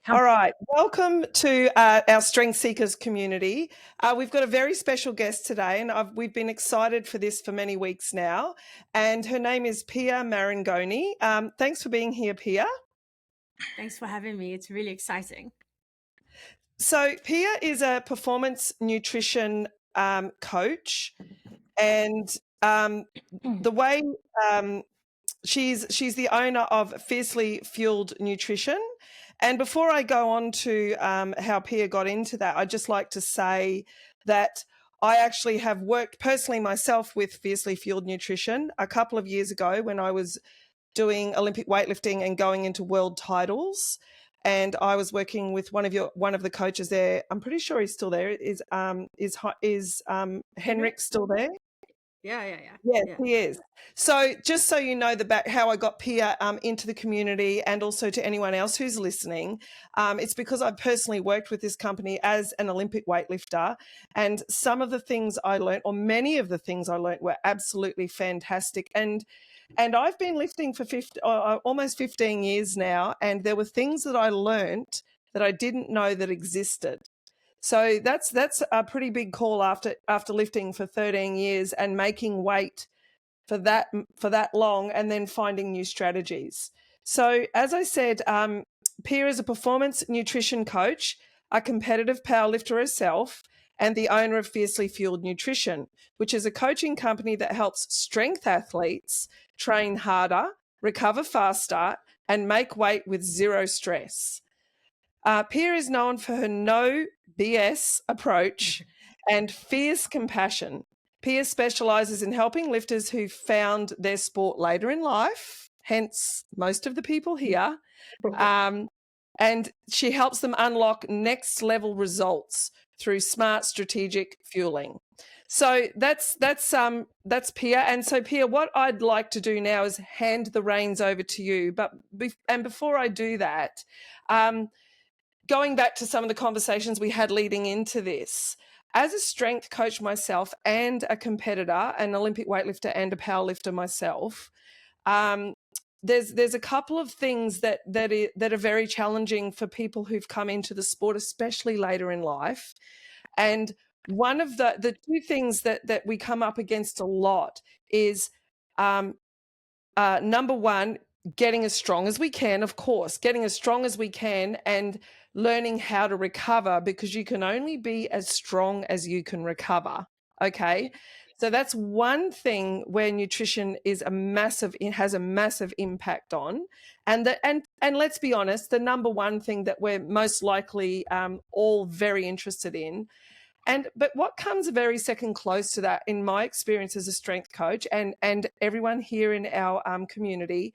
All right, welcome to our Strength Seekers community. We've got a very special guest today, and we've been excited for this for many weeks now. And her name is Pia Marangoni. Thanks for being here, Pia. Thanks for having me. It's really exciting. So Pia is a performance nutrition coach, and the way she's the owner of Fiercely Fueled Nutrition. And before I go on to how Pia got into that, I'd just like to say that I actually have worked personally myself with Fiercely Fueled Nutrition a couple of years ago when I was doing Olympic weightlifting and going into world titles. And I was working with one of the coaches there. I'm pretty sure he's still there. Is Henrik still there? Yeah. Yes, he is. So just so you know how I got Pia into the community, and also to anyone else who's listening, it's because I've personally worked with this company as an Olympic weightlifter, and some of the things I learned, or many of the things I learned, were absolutely fantastic. And I've been lifting for almost 15 years now, and there were things that I learned that I didn't know that existed. So that's a pretty big call after lifting for 13 years and making weight for that long, and then finding new strategies. So as I said, Pia is a performance nutrition coach, a competitive powerlifter herself, and the owner of Fiercely Fueled Nutrition, which is a coaching company that helps strength athletes train harder, recover faster, and make weight with zero stress. Pia is known for her no BS approach and fierce compassion. Pia specialises in helping lifters who found their sport later in life, hence most of the people here, and she helps them unlock next level results through smart strategic fueling. So that's Pia. And so Pia, what I'd like to do now is hand the reins over to you. And before I do that, going back to some of the conversations we had leading into this, as a strength coach myself and a competitor, an Olympic weightlifter and a powerlifter myself, there's a couple of things that are very challenging for people who've come into the sport, especially later in life. And one of the two things that we come up against a lot is number one, getting as strong as we can, of course, getting as strong as we can, and learning how to recover, because you can only be as strong as you can recover. Okay. So that's one thing where nutrition it has a massive impact on. And let's be honest, the number one thing that we're most likely all very interested in. But what comes very second close to that, in my experience as a strength coach, and everyone here in our community,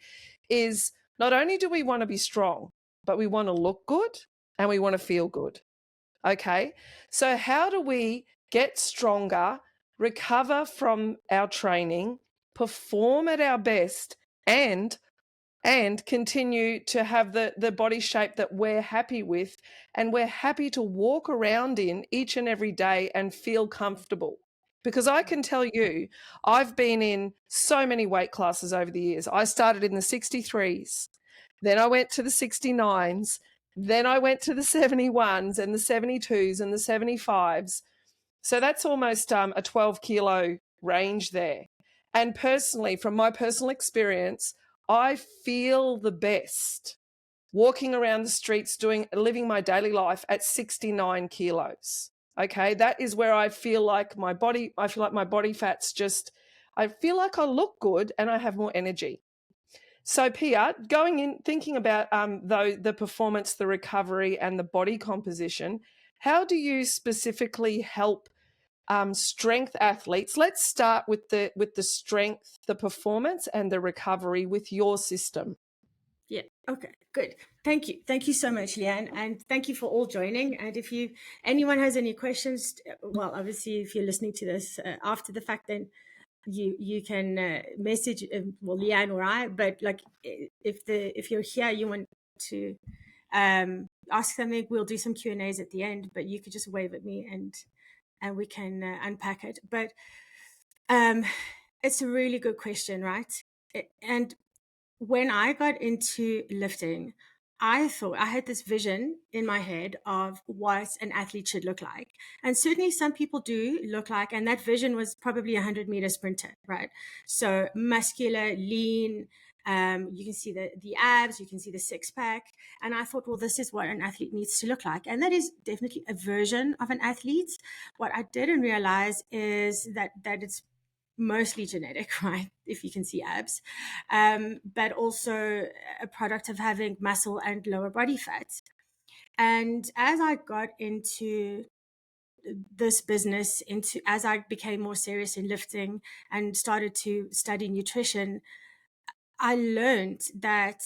is not only do we want to be strong, but we want to look good and we want to feel good. Okay, so how do we get stronger, recover from our training, perform at our best, and continue to have the body shape that we're happy with and we're happy to walk around in each and every day and feel comfortable? Because I can tell you, I've been in so many weight classes over the years. I started in the 63s, then I went to the 69s, then I went to the 71s and the 72s and the 75s. So that's almost a 12 kilo range there. And personally, from my personal experience, I feel the best walking around the streets, living my daily life at 69 kilos. Okay, that is where I feel like my body fat's I feel like I look good and I have more energy. So Pia, thinking about the performance, the recovery, and the body composition, how do you specifically help strength athletes? Let's start with the strength, the performance, and the recovery with your system. Yeah. Okay. Good. Thank you so much, Leanne, and thank you for all joining. And if anyone has any questions, well, obviously, if you're listening to this after the fact, then you can message Leanne or I. But like, if you're here, you want to ask something, we'll do some Q&As at the end. But you could just wave at me and we can unpack it. But it's a really good question, right? And when I got into lifting, I thought I had this vision in my head of what an athlete should look like. And certainly some people do look like, and that vision was probably a 100-meter sprinter, right? So muscular, lean, you can see the abs, you can see the six pack. And I thought, well, this is what an athlete needs to look like. And that is definitely a version of an athlete. What I didn't realize is that it's mostly genetic, right? If you can see abs, but also a product of having muscle and lower body fat. And as I got into this business, as I became more serious in lifting and started to study nutrition, I learned that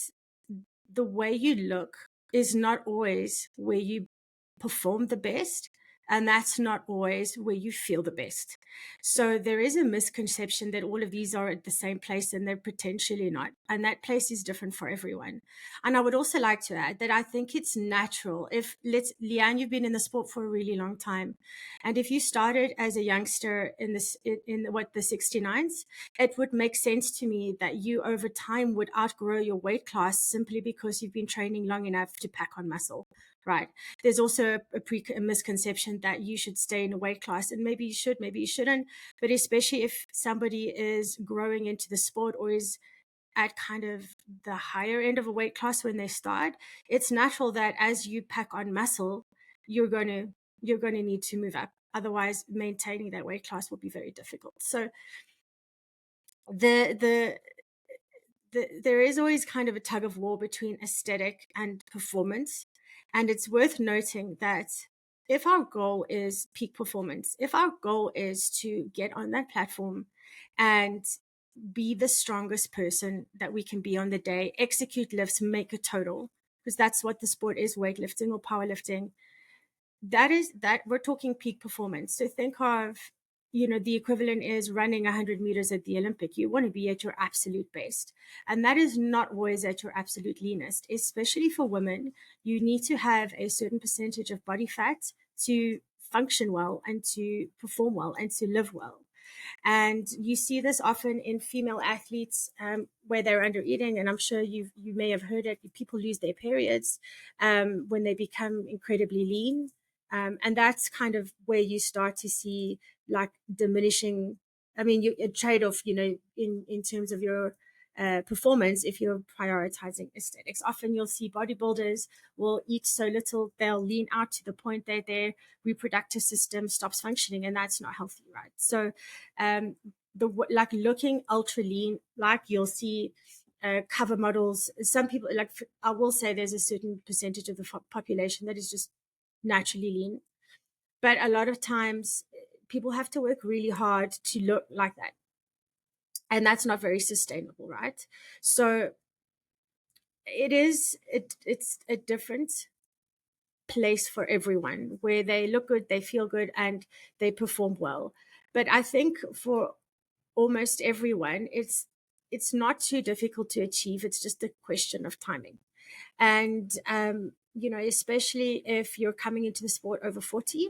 the way you look is not always where you perform the best. And that's not always where you feel the best. So there is a misconception that all of these are at the same place, and they're potentially not. And that place is different for everyone. And I would also like to add that I think it's natural. Leanne, you've been in the sport for a really long time. And if you started as a youngster in the 69s, it would make sense to me that you over time would outgrow your weight class simply because you've been training long enough to pack on muscle. Right. There's also a misconception that you should stay in a weight class, and maybe you should, maybe you shouldn't. But especially if somebody is growing into the sport or is at kind of the higher end of a weight class when they start, it's natural that as you pack on muscle, you're going to need to move up. Otherwise, maintaining that weight class will be very difficult. So there is always kind of a tug of war between aesthetic and performance. And it's worth noting that if our goal is peak performance, if our goal is to get on that platform and be the strongest person that we can be on the day, execute lifts, make a total, because that's what the sport is, weightlifting or powerlifting. That we're talking peak performance. So think of, the equivalent is running 100 meters at the Olympic. You want to be at your absolute best. And that is not always at your absolute leanest, especially for women. You need to have a certain percentage of body fat to function well and to perform well and to live well. And you see this often in female athletes, where they're under eating. And I'm sure you may have heard it. People lose their periods when they become incredibly lean. And that's kind of where you start to see like diminishing. I mean, a trade-off, in terms of your performance if you're prioritizing aesthetics. Often you'll see bodybuilders will eat so little, they'll lean out to the point that their reproductive system stops functioning, and that's not healthy, right? So like looking ultra lean, like you'll see cover models. Some people, like, I will say there's a certain percentage of the population that is just naturally lean. But a lot of times people have to work really hard to look like that. And that's not very sustainable, right? So it's a different place for everyone where they look good, they feel good, and they perform well. But I think for almost everyone, it's not too difficult to achieve. It's just a question of timing. And especially if you're coming into the sport over 40,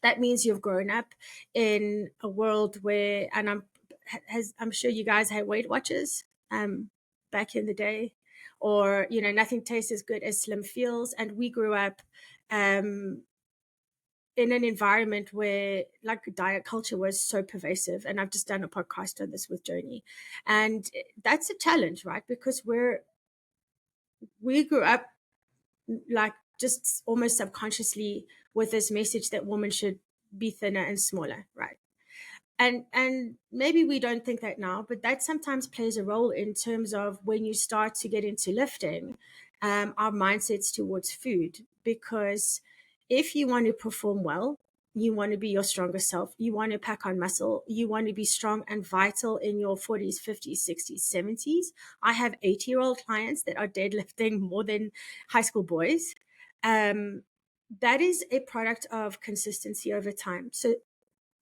that means you've grown up in a world where, and I'm sure you guys had Weight Watchers back in the day, or nothing tastes as good as Slim feels. And we grew up in an environment where like diet culture was so pervasive. And I've just done a podcast on this with Joni, and that's a challenge, right? Because we grew up like just almost subconsciously with this message that women should be thinner and smaller, right? And maybe we don't think that now, but that sometimes plays a role in terms of when you start to get into lifting, our mindsets towards food. Because if you want to perform well, you want to be your strongest self, you want to pack on muscle, you want to be strong and vital in your 40s, 50s, 60s, 70s. I have 80-year-old clients that are deadlifting more than high school boys. That is a product of consistency over time. So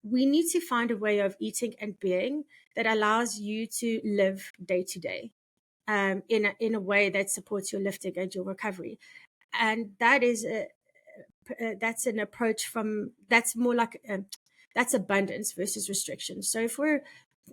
we need to find a way of eating and being that allows you to live day to day, in a way that supports your lifting and your recovery. And that is that's an approach that's more like that's abundance versus restriction. So if we're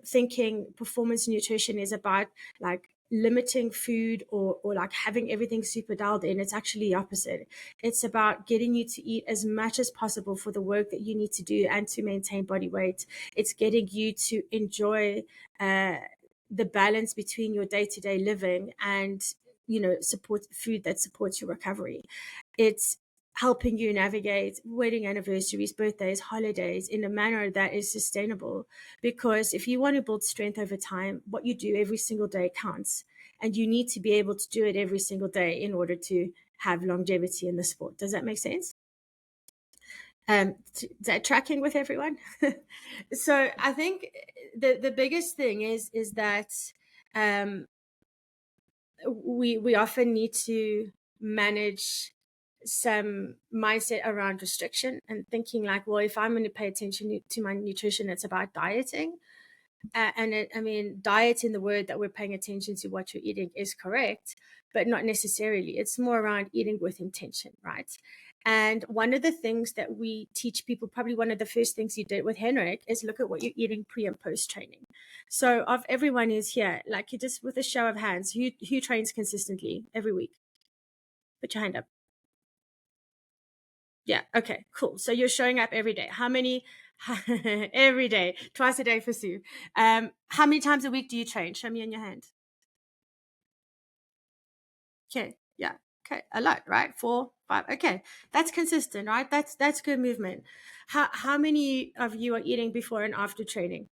thinking performance nutrition is about like limiting food or like having everything super dialed in. It's actually the opposite. It's about getting you to eat as much as possible for the work that you need to do and to maintain body weight. It's getting you to enjoy the balance between your day-to-day living and, support food that supports your recovery. It's helping you navigate wedding anniversaries, birthdays, holidays in a manner that is sustainable. Because if you want to build strength over time, what you do every single day counts. And you need to be able to do it every single day in order to have longevity in the sport. Does that make sense? Is that tracking with everyone? So I think the biggest thing is that we often need to manage some mindset around restriction and thinking like, well, if I'm going to pay attention to my nutrition, it's about dieting. Diet in the word that we're paying attention to what you're eating is correct, but not necessarily. It's more around eating with intention, right? And one of the things that we teach people, probably one of the first things you did with Henrik, is look at what you're eating pre and post training. So of everyone who's here, like, you just, with a show of hands, who trains consistently every week? Put your hand up. Yeah. Okay, cool. So you're showing up every day. How many? Every day, twice a day for Sue. How many times a week do you train? Show me on your hand. Okay. Yeah. Okay. A lot, right? 4, 5. Okay. That's consistent, right? That's good movement. How many of you are eating before and after training?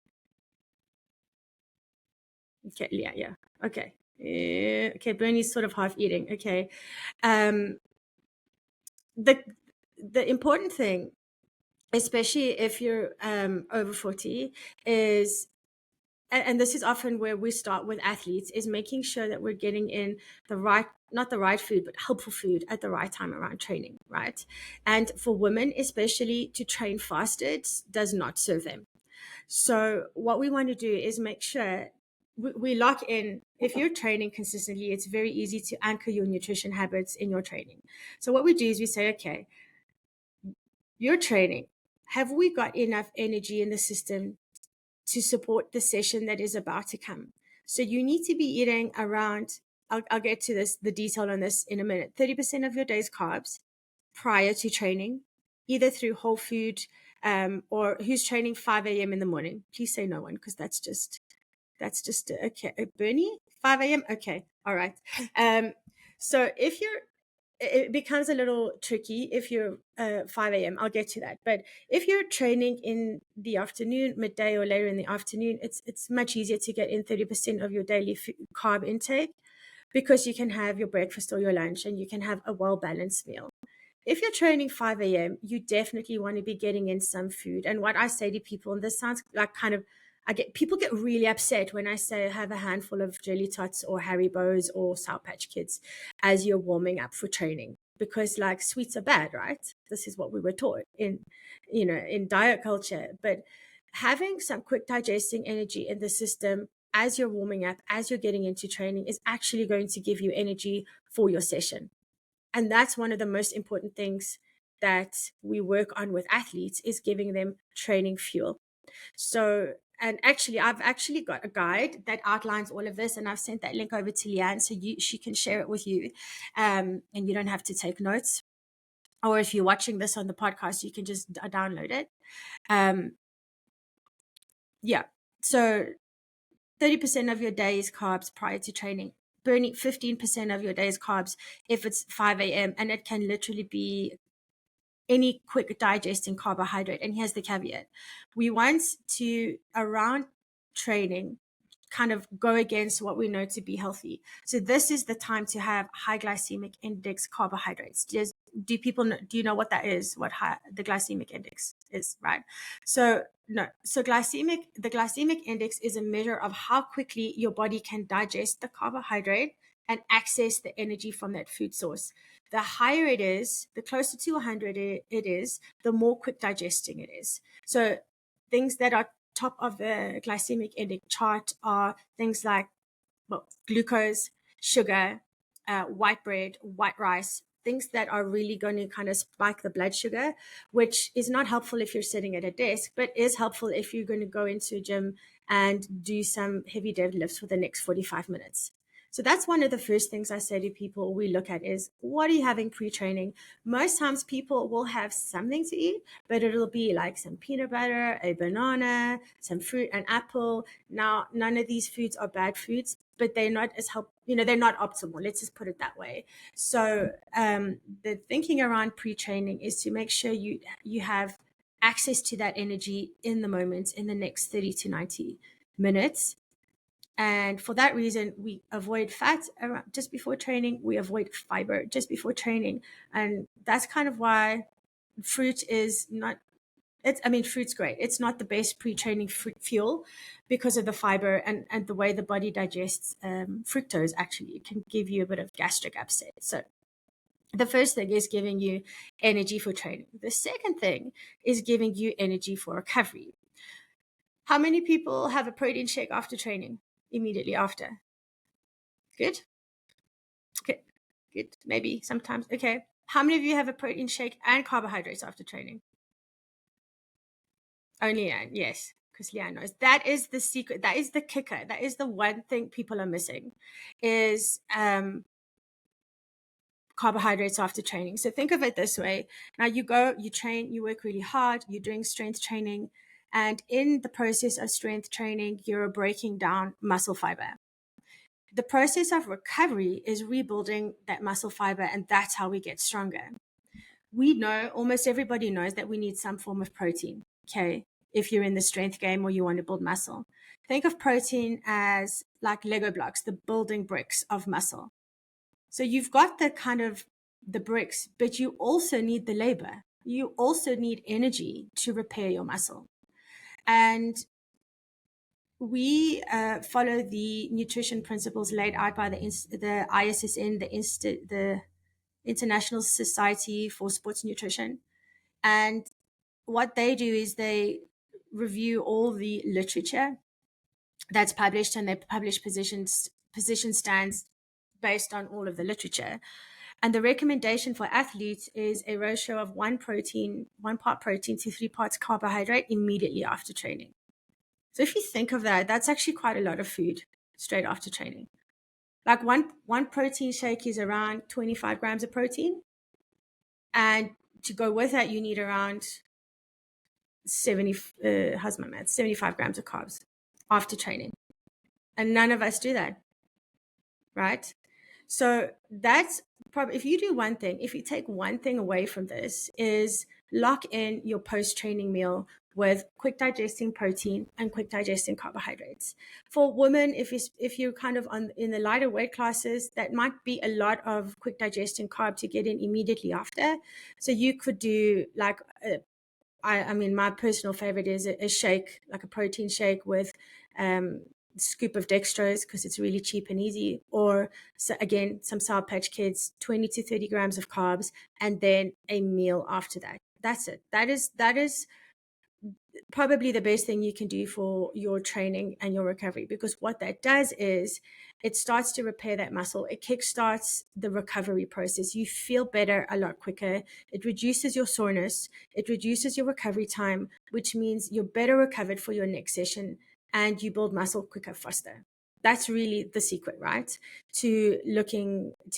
Okay. Yeah. Yeah. Okay. Okay. Bernie's sort of half eating. Okay. The important thing, especially if you're over 40, is, and this is often where we start with athletes, is making sure that we're getting in the right, not the right food, but helpful food at the right time around training, right? And for women, especially, to train fasted does not serve them. So what we want to do is make sure we lock in. If you're training consistently, it's very easy to anchor your nutrition habits in your training. So what we do is we say, okay, you're training. Have we got enough energy in the system to support the session that is about to come? So you need to be eating around, I'll get to this, the detail on this in a minute, 30% of your day's carbs prior to training, either through whole food, or who's training 5 a.m. in the morning. Please say no one, because that's just okay. Bernie, 5 a.m. Okay. All right. So if you're, it becomes a little tricky if you're 5 a.m. I'll get to that. But if you're training in the afternoon, midday, or later in the afternoon, it's much easier to get in 30% of your daily carb intake, because you can have your breakfast or your lunch and you can have a well-balanced meal. If you're training 5 a.m., you definitely want to be getting in some food. And what I say to people, and this sounds like kind of, people get really upset when I say have a handful of Jelly Tots or Haribos or Sour Patch Kids as you're warming up for training, because like sweets are bad, right? This is what we were taught in diet culture. But having some quick digesting energy in the system as you're warming up, as you're getting into training, is actually going to give you energy for your session. And that's one of the most important things that we work on with athletes, is giving them training fuel. So, and actually, I've actually got a guide that outlines all of this, and I've sent that link over to Leanne so she can share it with you, and you don't have to take notes. Or if you're watching this on the podcast, you can just download it. Yeah. So 30% of your day is carbs prior to training. Burning 15% of your day's carbs if it's 5 a.m. And it can literally be any quick digesting carbohydrate. And here's the caveat. We want to, around training, kind of go against what we know to be healthy. So this is the time to have high glycemic index carbohydrates. Do people know, do you know what that is? What the glycemic index is, right? So no. So the glycemic index is a measure of how quickly your body can digest the carbohydrate and access the energy from that food source. The higher it is, the closer to 100 it is, the more quick digesting it is. So things that are top of the glycemic index chart are things like, well, glucose, sugar, white bread, white rice, things that are really going to kind of spike the blood sugar, which is not helpful if you're sitting at a desk, but is helpful if you're going to go into a gym and do some heavy deadlifts for the next 45 minutes. So that's one of the first things I say to people we look at is, what are you having pre-training? Most times people will have something to eat, but it'll be like some peanut butter, a banana, some fruit, an apple. Now, none of these foods are bad foods, but they're not as they're not optimal. Let's just put it that way. So the thinking around pre-training is to make sure you have access to that energy in the moment, in the next 30 to 90 minutes. And for that reason, we avoid fat just before training. We avoid fiber just before training. And that's kind of why fruit is not, fruit's great. It's not the best pre-training fruit fuel because of the fiber and the way the body digests fructose. Actually, it can give you a bit of gastric upset. So the first thing is giving you energy for training. The second thing is giving you energy for recovery. How many people have a protein shake after training? Immediately after? Good. Okay. Good. Maybe sometimes. Okay. How many of you have a protein shake and carbohydrates after training? Only Leanne. Yes. Because Leanne knows. That is the secret. That is the kicker. That is the one thing people are missing is carbohydrates after training. So think of it this way. Now you go, you train, you work really hard, you're doing strength training. And in the process of strength training, you're breaking down muscle fiber. The process of recovery is rebuilding that muscle fiber, and that's how we get stronger. We know, almost everybody knows, that we need some form of protein, okay, if you're in the strength game or you want to build muscle. Think of protein as like Lego blocks, the building bricks of muscle. So you've got the kind of the bricks, but you also need the labor. You also need energy to repair your muscle. And we follow the nutrition principles laid out by the ISSN, the International Society for Sports Nutrition. And what they do is they review all the literature that's published, and they publish position stands based on all of the literature. And the recommendation for athletes is a ratio of 1 part protein to 3 parts carbohydrate immediately after training. So if you think of that, that's actually quite a lot of food straight after training. Like one protein shake is around 25 grams of protein. And to go with that, you need around 75 grams of carbs after training. And none of us do that, right? So that's probably, if you do one thing, if you take one thing away from this, is lock in your post-training meal with quick digesting protein and quick digesting carbohydrates. For women, if you're kind of in the lighter weight classes, that might be a lot of quick digesting carb to get in immediately after. So you could do like, my personal favorite is a shake, like a protein shake with scoop of dextrose, because it's really cheap and easy, or so again, some Sour Patch Kids, 20 to 30 grams of carbs, and then a meal after that. That's it. That is probably the best thing you can do for your training and your recovery, because what that does is it starts to repair that muscle. It kickstarts the recovery process. You feel better a lot quicker. It reduces your soreness. It reduces your recovery time, which means you're better recovered for your next session, and you build muscle quicker, faster. That's really the secret, right? To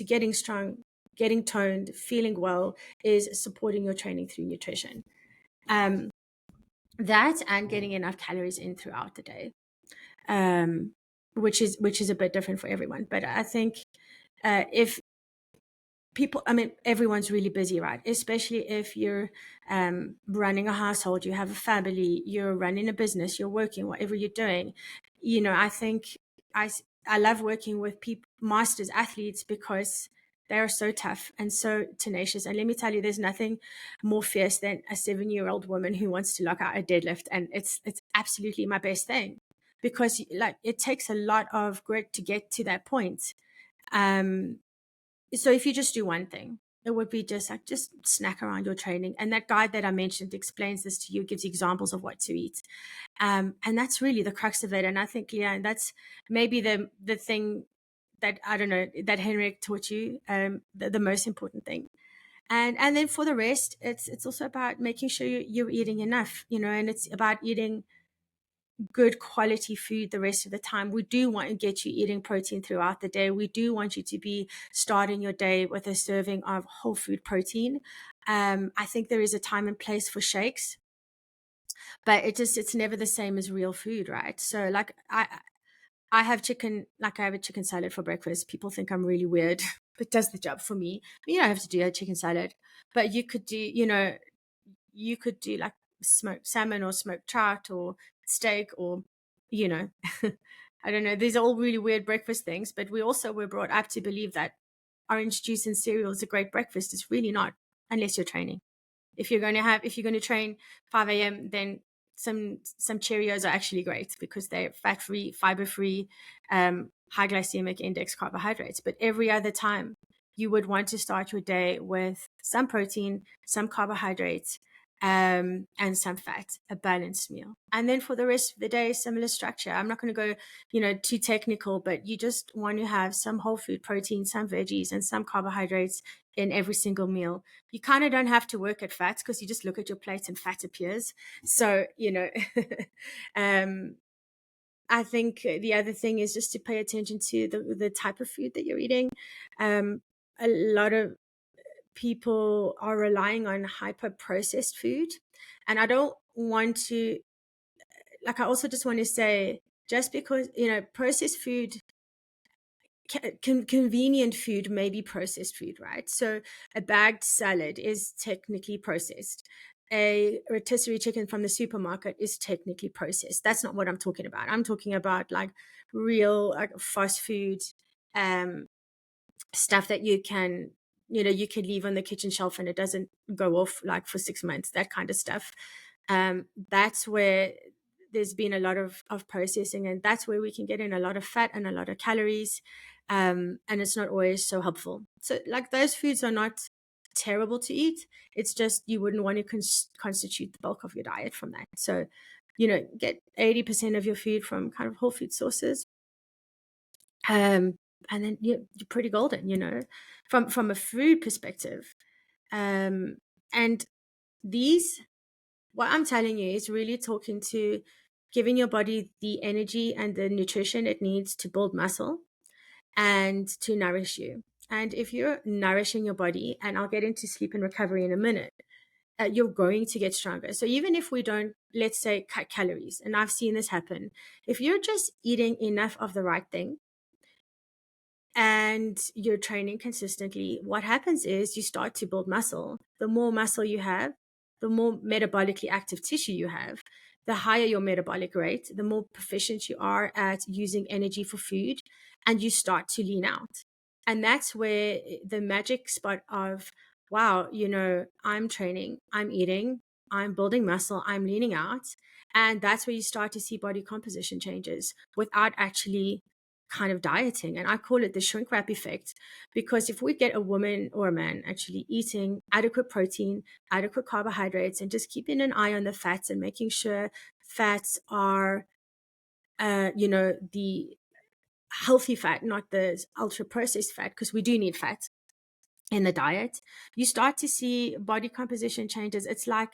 getting strong, getting toned, feeling well, is supporting your training through nutrition. That and getting enough calories in throughout the day, which is a bit different for everyone. But I think if people, everyone's really busy, right? Especially if you're running a household, you have a family, you're running a business, you're working, whatever you're doing. I think I love working with masters athletes, because they are so tough and so tenacious. And let me tell you, there's nothing more fierce than a 7-year-old woman who wants to lock out a deadlift. And it's absolutely my best thing, because like it takes a lot of grit to get to that point. So if you just do one thing, it would be just snack around your training. And that guide that I mentioned explains this to you, gives examples of what to eat. And that's really the crux of it. And I think, that's maybe the thing that, I don't know, that Henrik taught you, the most important thing. And then for the rest, it's also about making sure you're eating enough, and it's about eating good quality food the rest of the time. We do want to get you eating protein throughout the day. We do want you to be starting your day with a serving of whole food protein. I think there is a time and place for shakes, but it's never the same as real food, right? So like I have chicken, like I have a chicken salad for breakfast. People think I'm really weird, but it does the job for me. You don't have to do a chicken salad, but you could do, you could do like smoked salmon or smoked trout or steak or, you know, I don't know. These are all really weird breakfast things, but we also were brought up to believe that orange juice and cereal is a great breakfast. It's really not, unless you're training. If you're going to train 5 a.m., then some Cheerios are actually great because they're fat-free, fiber-free, high glycemic index carbohydrates. But every other time, you would want to start your day with some protein, some carbohydrates, and some fat, a balanced meal. And then for the rest of the day, similar structure. I'm not going to go, too technical, but you just want to have some whole food protein, some veggies, and some carbohydrates in every single meal. You kind of don't have to work at fats because you just look at your plate and fat appears. So, I think the other thing is just to pay attention to the type of food that you're eating. A lot of people are relying on hyper processed food. And I don't want to, I also just want to say, just because, processed food, convenient food may be processed food, right? So a bagged salad is technically processed. A rotisserie chicken from the supermarket is technically processed. That's not what I'm talking about. I'm talking about like real fast food, stuff that you can leave on the kitchen shelf and it doesn't go off like for 6 months, that kind of stuff. That's where there's been a lot of processing, and that's where we can get in a lot of fat and a lot of calories, and it's not always so helpful. So like those foods are not terrible to eat. It's just you wouldn't want to constitute the bulk of your diet from that. So get 80% of your food from kind of whole food sources, and then you're pretty golden, from a food perspective. And what I'm telling you is really talking to giving your body the energy and the nutrition it needs to build muscle and to nourish you. And if you're nourishing your body, and I'll get into sleep and recovery in a minute, you're going to get stronger. So even if we don't, let's say, cut calories, and I've seen this happen, if you're just eating enough of the right thing, and you're training consistently, what happens is you start to build muscle. The more muscle you have, the more metabolically active tissue you have, the higher your metabolic rate, the more proficient you are at using energy for food, and you start to lean out. And that's where the magic spot of, wow, I'm training, I'm eating, I'm building muscle, I'm leaning out. And that's where you start to see body composition changes without actually kind of dieting. And I call it the shrink wrap effect, because if we get a woman or a man actually eating adequate protein, adequate carbohydrates, and just keeping an eye on the fats and making sure fats are, the healthy fat, not the ultra processed fat, because we do need fat in the diet, you start to see body composition changes. It's like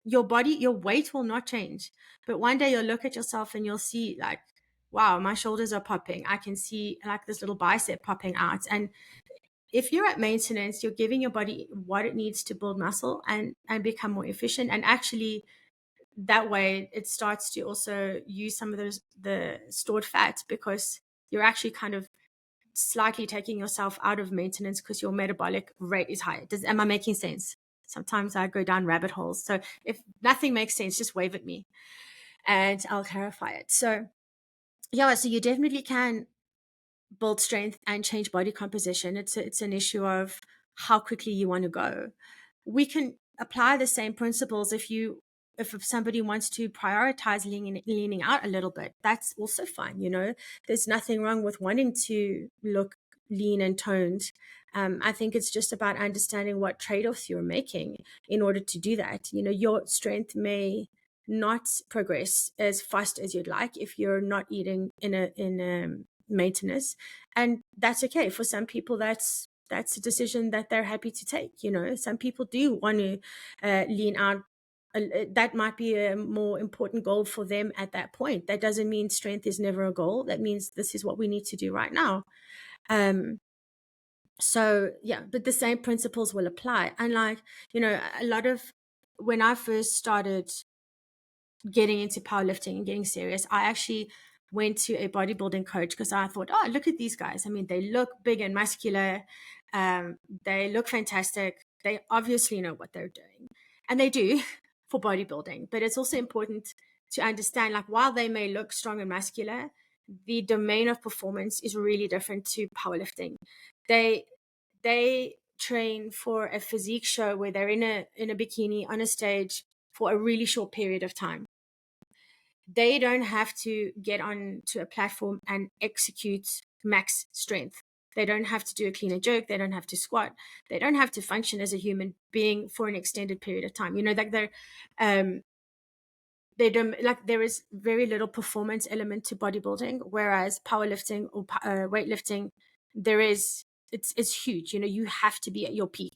your weight will not change, but one day you'll look at yourself and you'll see like, wow, my shoulders are popping. I can see like this little bicep popping out. And if you're at maintenance, you're giving your body what it needs to build muscle and become more efficient. And actually that way it starts to also use some of the stored fat, because you're actually kind of slightly taking yourself out of maintenance because your metabolic rate is higher. Am I making sense? Sometimes I go down rabbit holes. So if nothing makes sense, just wave at me and I'll clarify it. So yeah, so you definitely can build strength and change body composition. It's an issue of how quickly you want to go. We can apply the same principles if somebody wants to prioritize leaning out a little bit. That's also fine. There's nothing wrong with wanting to look lean and toned. I think it's just about understanding what trade-offs you're making in order to do that. Your strength may not progress as fast as you'd like if you're not eating in a maintenance, and that's okay. For some people, that's a decision that they're happy to take. Some people do want to lean out that might be a more important goal for them at that point. That doesn't mean strength is never a goal. That means this is what we need to do right now. So yeah, but the same principles will apply. And like, a lot of, when I first started getting into powerlifting and getting serious, I actually went to a bodybuilding coach because I thought, oh, look at these guys. I mean, they look big and muscular. They look fantastic. They obviously know what they're doing. And they do for bodybuilding. But it's also important to understand, like, while they may look strong and muscular, the domain of performance is really different to powerlifting. They train for a physique show where they're in a bikini on a stage for a really short period of time. They don't have to get onto a platform and execute max strength. They don't have to do a clean and jerk. They don't have to squat. They don't have to function as a human being for an extended period of time. Like they don't, like, there is very little performance element to bodybuilding, whereas powerlifting or weightlifting, it's huge. You have to be at your peak,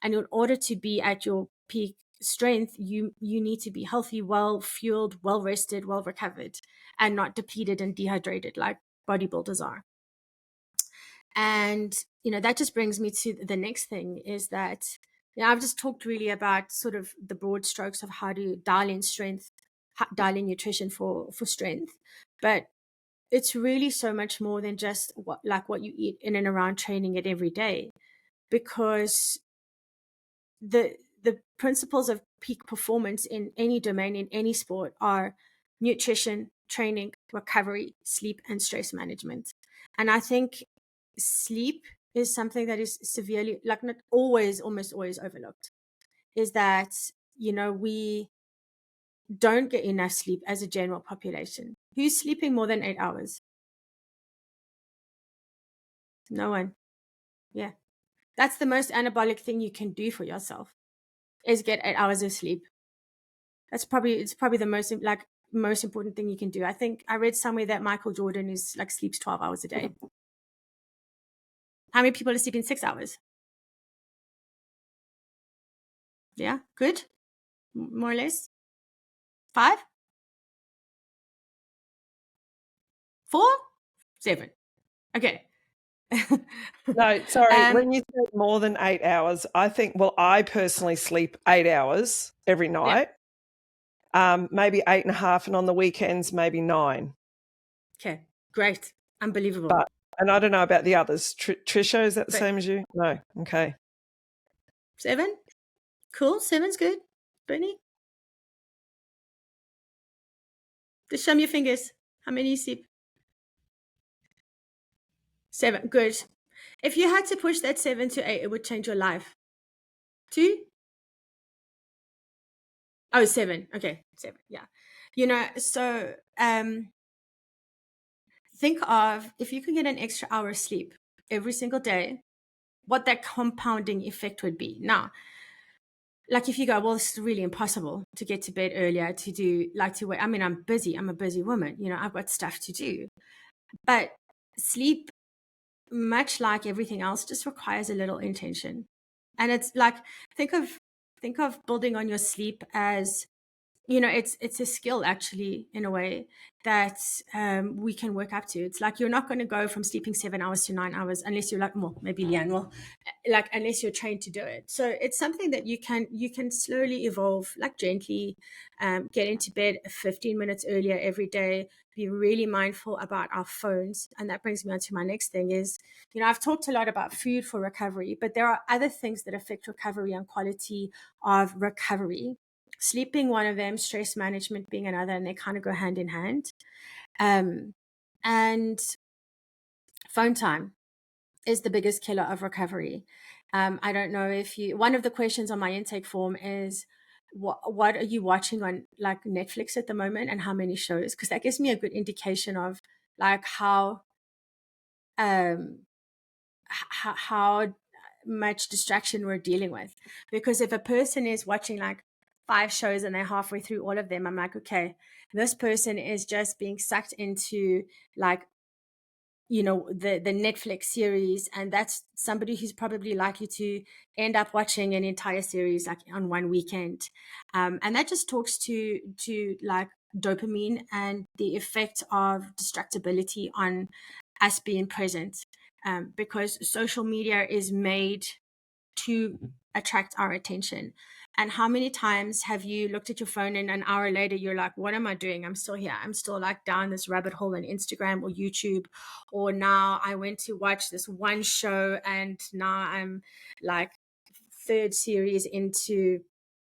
and in order to be at your peak strength, you need to be healthy, well fueled, well rested, well recovered, and not depleted and dehydrated like bodybuilders are. And that just brings me to the next thing, is that I've just talked really about sort of the broad strokes of how to dial in strength, dial in nutrition for strength, but it's really so much more than just what you eat in and around training it every day, because the principles of peak performance in any domain, in any sport, are nutrition, training, recovery, sleep, and stress management. And I think sleep is something that is severely, like, not always, almost always overlooked, is that, we don't get enough sleep as a general population. Who's sleeping more than 8 hours? No one. Yeah. That's the most anabolic thing you can do for yourself, is get 8 hours of sleep. It's probably the most important thing you can do. I think I read somewhere that Michael Jordan sleeps 12 hours a day. How many people are sleeping 6 hours? Yeah, good. More or less. 5? 4? 7. Okay. No, sorry. When you say more than 8 hours, I think, well, I personally sleep 8 hours every night. Yeah. Maybe 8.5, and on the weekends, maybe 9. Okay, great. Unbelievable. And I don't know about the others. Trisha, is that the same as you? No. Okay. 7? Cool. 7's good. Bernie? Just show me your fingers. How many you sleep? 7. Good. If you had to push that 7 to 8, it would change your life. 2? Oh, 7. Okay, 7. Yeah. So think of, if you could get an extra hour of sleep every single day, what that compounding effect would be. Now, like, if you go, well, it's really impossible to get to bed earlier, to do, to wait. I mean, I'm busy. I'm a busy woman. I've got stuff to do. But sleep, much like everything else, just requires a little intention. And it's like, think of building on your sleep as, it's a skill, actually, in a way, that we can work up to. It's like, you're not going to go from sleeping 7 hours to 9 hours unless you're well, maybe Leanne, unless you're trained to do it. So it's something that you can slowly evolve, gently, get into bed 15 minutes earlier every day, be really mindful about our phones. And that brings me on to my next thing is, I've talked a lot about food for recovery, but there are other things that affect recovery and quality of recovery. Sleep being one of them, stress management being another, and they kind of go hand in hand. And phone time is the biggest killer of recovery. I don't know if one of the questions on my intake form is, what are you watching on Netflix at the moment, and how many shows? Because that gives me a good indication of how much distraction we're dealing with. Because if a person is watching 5 shows and they're halfway through all of them, I'm like, okay, this person is just being sucked into the Netflix series, and that's somebody who's probably likely to end up watching an entire series like on one weekend. And that just talks to like dopamine and the effect of distractibility on us being present, because social media is made to attract our attention. And how many times have you looked at your phone and an hour later you're like, what am I doing? I'm still here. I'm still like down this rabbit hole on Instagram or YouTube. Or now I went to watch this one show and now I'm like third series into,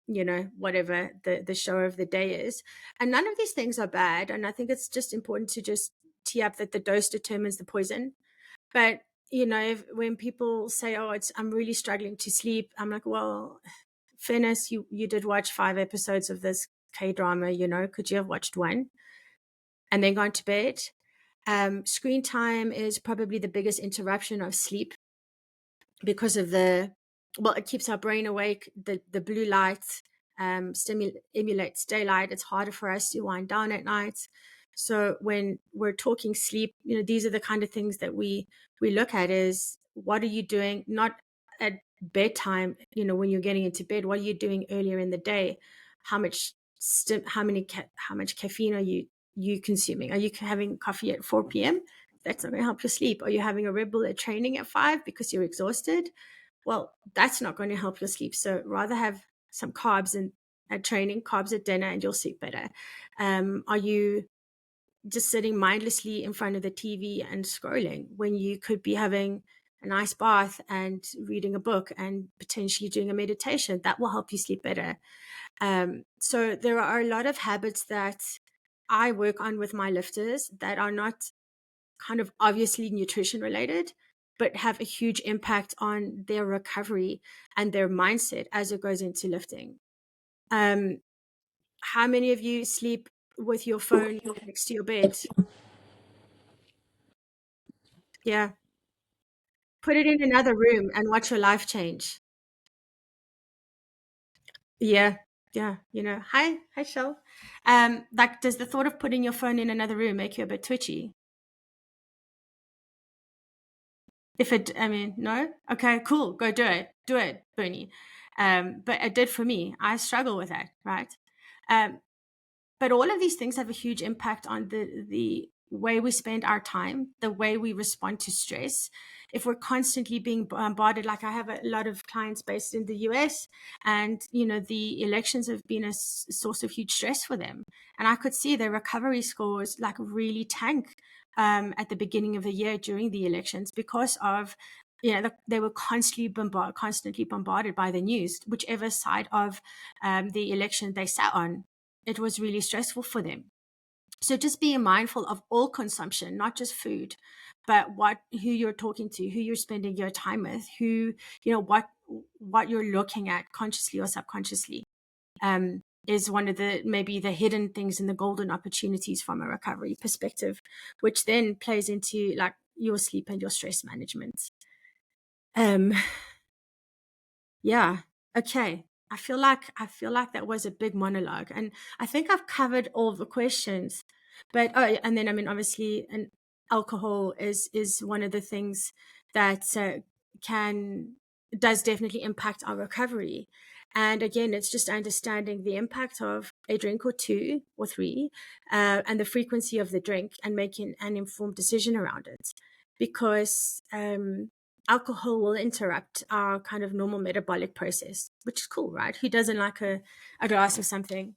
whatever the show of the day is. And none of these things are bad. And I think it's just important to just tee up that the dose determines the poison. But when people say, "Oh, I'm really struggling to sleep," I'm like, "Well, fairness, you did watch 5 episodes of this K-drama. Could you have watched one and then gone to bed?" Screen time is probably the biggest interruption of sleep because of it keeps our brain awake. The blue light emulates daylight. It's harder for us to wind down at night. So when we're talking sleep, these are the kind of things that we look at is, what are you doing? Not at bedtime, when you're getting into bed, what are you doing earlier in the day? How much caffeine are you consuming? Are you having coffee at 4 p.m.? That's not going to help you sleep. Are you having a Red Bull at training at 5 because you're exhausted? Well, that's not going to help your sleep. So rather have some carbs at training, carbs at dinner, and you'll sleep better. Are you just sitting mindlessly in front of the TV and scrolling when you could be having a nice bath and reading a book and potentially doing a meditation? That will help you sleep better. So there are a lot of habits that I work on with my lifters that are not kind of obviously nutrition related, but have a huge impact on their recovery and their mindset as it goes into lifting. How many of you sleep with your phone next to your bed? Yeah. Put it in another room and watch your life change. Yeah. Yeah. Hi, Shell. Like, does the thought of putting your phone in another room make you a bit twitchy? No? Okay, cool. Go do it. Do it, Bernie. But it did for me. I struggle with that, right? But all of these things have a huge impact on the way we spend our time, the way we respond to stress. If we're constantly being bombarded, like I have a lot of clients based in the US, and the elections have been a source of huge stress for them, and I could see their recovery scores like really tank at the beginning of the year during the elections because of they were constantly bombarded by the news, whichever side of the election they sat on. It was really stressful for them. So just being mindful of all consumption, not just food, but who you're talking to, who you're spending your time with, what you're looking at consciously or subconsciously, is one of maybe the hidden things in the golden opportunities from a recovery perspective, which then plays into like your sleep and your stress management. Yeah. Okay. I feel like that was a big monologue, and I think I've covered all the questions. But and then obviously, alcohol is one of the things that does definitely impact our recovery. And again, it's just understanding the impact of a drink or two or three, and the frequency of the drink, and making an informed decision around it, because alcohol will interrupt our kind of normal metabolic process, which is cool, right? Who doesn't like a glass of something?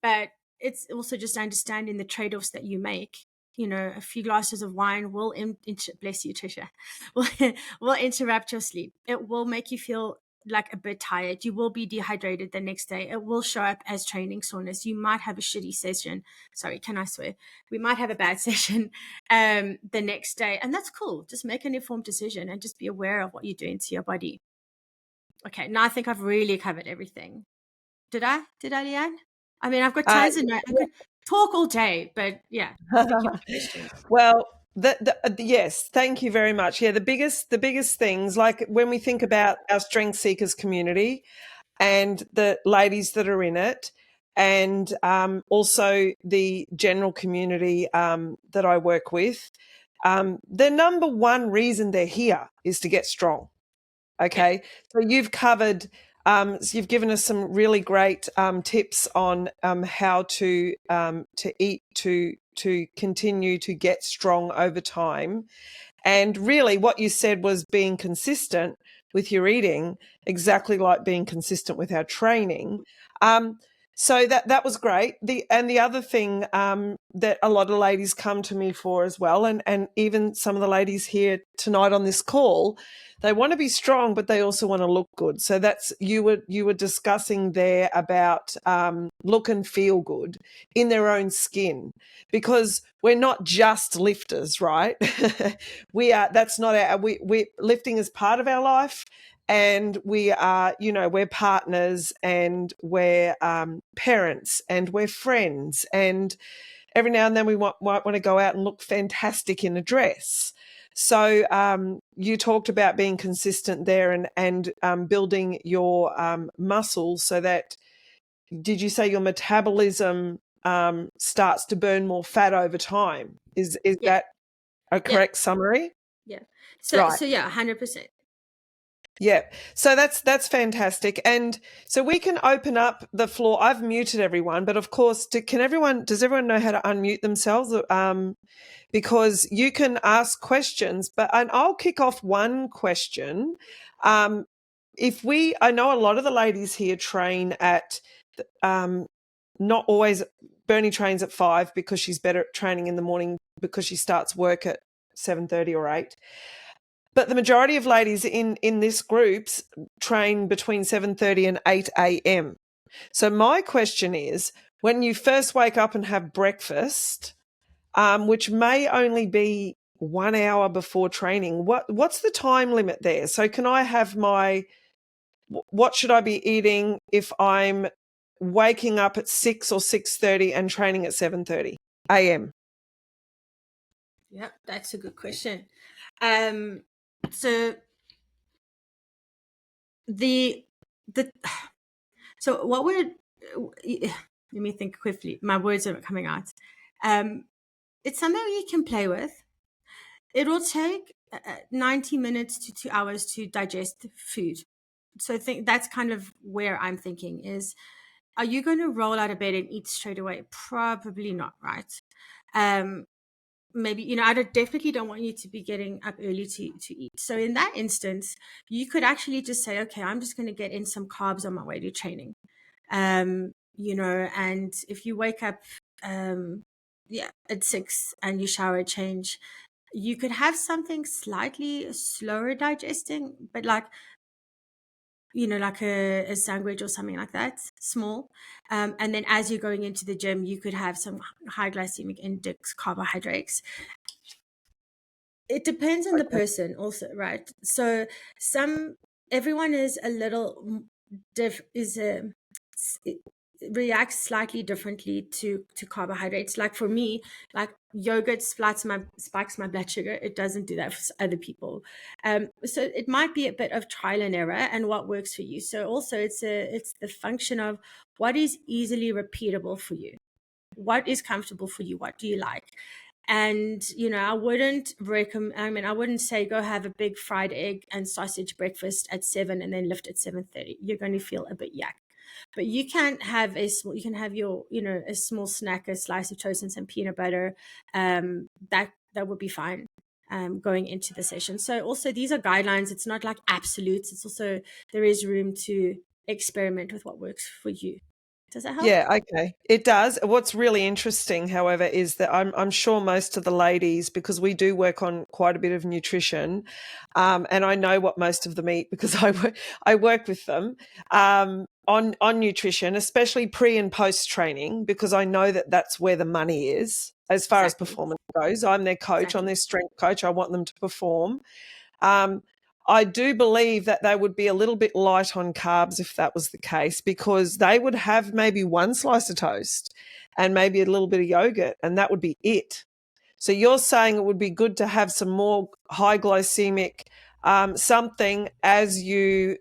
But it's also just understanding the trade-offs that you make. A few glasses of wine will, bless you, Tricia, will interrupt your sleep. It will make you feel like a bit tired. You will be dehydrated the next day. It will show up as training soreness. You might have a shitty session. Sorry, can I swear? We might have a bad session the next day. And that's cool. Just make an informed decision and just be aware of what you're doing to your body. Okay, now I think I've really covered everything. Did I, Leanne? I've got tons of notes. I could talk all day, but yeah. Well, yes, thank you very much. Yeah, the biggest things, like when we think about our Strength Seekers community and the ladies that are in it, and also the general community that I work with, the number one reason they're here is to get strong. Okay, so you've covered, so you've given us some really great tips on how to eat to continue to get strong over time. And really what you said was being consistent with your eating, exactly like being consistent with our training. So that was great. The other thing that a lot of ladies come to me for as well, and even some of the ladies here tonight on this call, they want to be strong, but they also want to look good. So that's you were discussing there about look and feel good in their own skin, because we're not just lifters, right? We are. That's not our. We lifting is part of our life, and we are, we're partners, and we're parents, and we're friends, and every now and then we might want to go out and look fantastic in a dress. So you talked about being consistent there, and building your muscles so that, did you say your metabolism starts to burn more fat over time? Is that a correct summary? Yeah. Right. So yeah, 100%. Yeah. So that's fantastic. And so we can open up the floor. I've muted everyone, but of course, does everyone know how to unmute themselves? Because you can ask questions, and I'll kick off one question. I know a lot of the ladies here train at, not always, Bernie trains at 5 because she's better at training in the morning because she starts work at 7:30 or 8. But the majority of ladies in this groups train between 7:30 and 8 a.m. So my question is, when you first wake up and have breakfast, which may only be 1 hour before training, what's the time limit there? So can I have what should I be eating if I'm waking up at 6 or 6:30 and training at 7:30 a.m.? Yeah, that's a good question. So so what would, let me think quickly. My words are coming out. It's something you can play with. It will take 90 minutes to 2 hours to digest food. So I think that's kind of where I'm thinking is, are you going to roll out of bed and eat straight away? Probably not, right? Maybe, I definitely don't want you to be getting up early to eat. So in that instance, you could actually just say, okay, I'm just going to get in some carbs on my way to training. And if you wake up, at 6 and you shower, change, you could have something slightly slower digesting, but like a sandwich or something like that, small. And then as you're going into the gym, you could have some high glycemic index carbohydrates. It depends on the person also, right? So everyone is a little reacts slightly differently to carbohydrates. Like for me, like yogurt spikes my blood sugar. It doesn't do that for other people. So it might be a bit of trial and error and what works for you. So also it's the function of what is easily repeatable for you, what is comfortable for you, what do you like. And I wouldn't I wouldn't say go have a big fried egg and sausage breakfast at 7 and then lift at 7:30. You're going to feel a bit yuck. But you can have your, a small snack, a slice of toast and some peanut butter. That would be fine going into the session. So also these are guidelines. It's not like absolutes. It's also, there is room to experiment with what works for you. Does that help? Yeah, okay. It does. What's really interesting, however, is that I'm sure most of the ladies, because we do work on quite a bit of nutrition, and I know what most of them eat because I work with them on nutrition, especially pre and post training, because I know that that's where the money is as far as performance goes. I'm their coach, I'm their strength coach. I want them to perform. I do believe that they would be a little bit light on carbs if that was the case, because they would have maybe one slice of toast and maybe a little bit of yogurt, and that would be it. So you're saying it would be good to have some more high glycemic something as you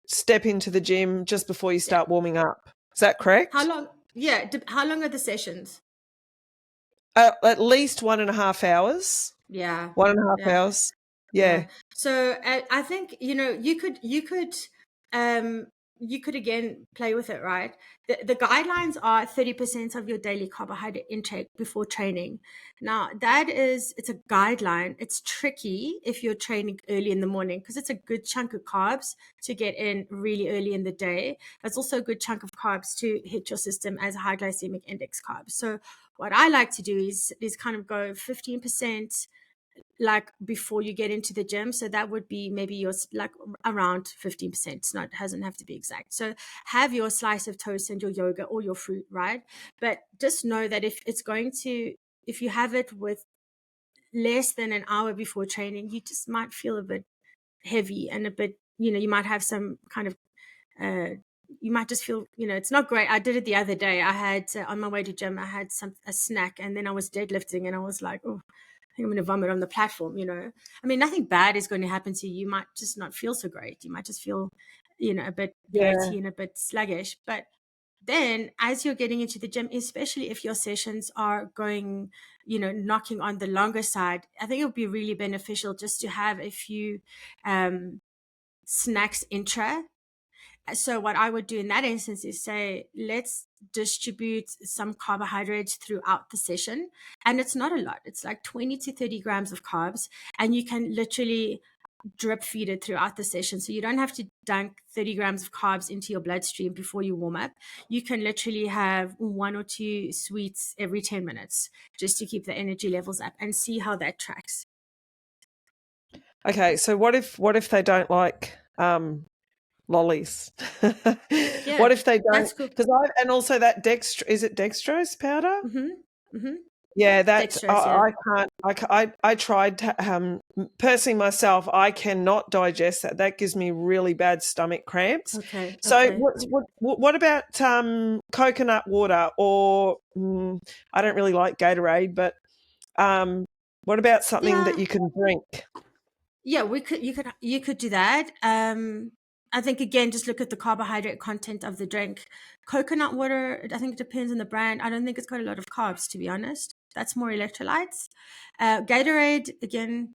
step into the gym just before you start warming up. Is that correct? How long? Yeah. How long are the sessions? At least 1.5 hours. Yeah. 1.5 Yeah. hours. Yeah. Yeah. So I think, um, you could again play with it, right? The guidelines are 30% of your daily carbohydrate intake before training. Now it's a guideline. It's tricky if you're training early in the morning because it's a good chunk of carbs to get in really early in the day. It's also a good chunk of carbs to hit your system as high glycemic index carbs. So what I like to do is kind of go 15% like before you get into the gym. So that would be maybe your like around 15%. It's not, doesn't have to be exact. So have your slice of toast and your yogurt or your fruit, right? But just know that if you have it with less than an hour before training, you just might feel a bit heavy and a bit, you might have some kind of, uh, you might just feel, it's not great. I did it the other day. I had on my way to gym, I had a snack, and then I was deadlifting, and I was like, oh, I think I'm going to vomit on the platform. I mean, nothing bad is going to happen to you. You might just not feel so great. You might just feel, a bit Yeah. bloaty and a bit sluggish. But then as you're getting into the gym, especially if your sessions are going, knocking on the longer side, I think it would be really beneficial just to have a few snacks intra. So what I would do in that instance is say, let's distribute some carbohydrates throughout the session. And it's not a lot. It's like 20 to 30 grams of carbs. And you can literally drip feed it throughout the session. So you don't have to dunk 30 grams of carbs into your bloodstream before you warm up. You can literally have 1 or 2 sweets every 10 minutes just to keep the energy levels up and see how that tracks. Okay, so what if they don't like lollies? Yeah, What if they don't? that's cool. Because and also that is it dextrose powder? Mm-hmm. Yeah, that Dextrose, yeah. I can't. I tried to, personally myself. I cannot digest that. That gives me really bad stomach cramps. Okay, So okay. what about coconut water or I don't really like Gatorade, but what about something Yeah, that you can drink? yeah, you could do that. I think again, just look at the carbohydrate content of the drink. Coconut water, I think it depends on the brand. I don't think it's got a lot of carbs, to be honest. That's more electrolytes. Gatorade, again,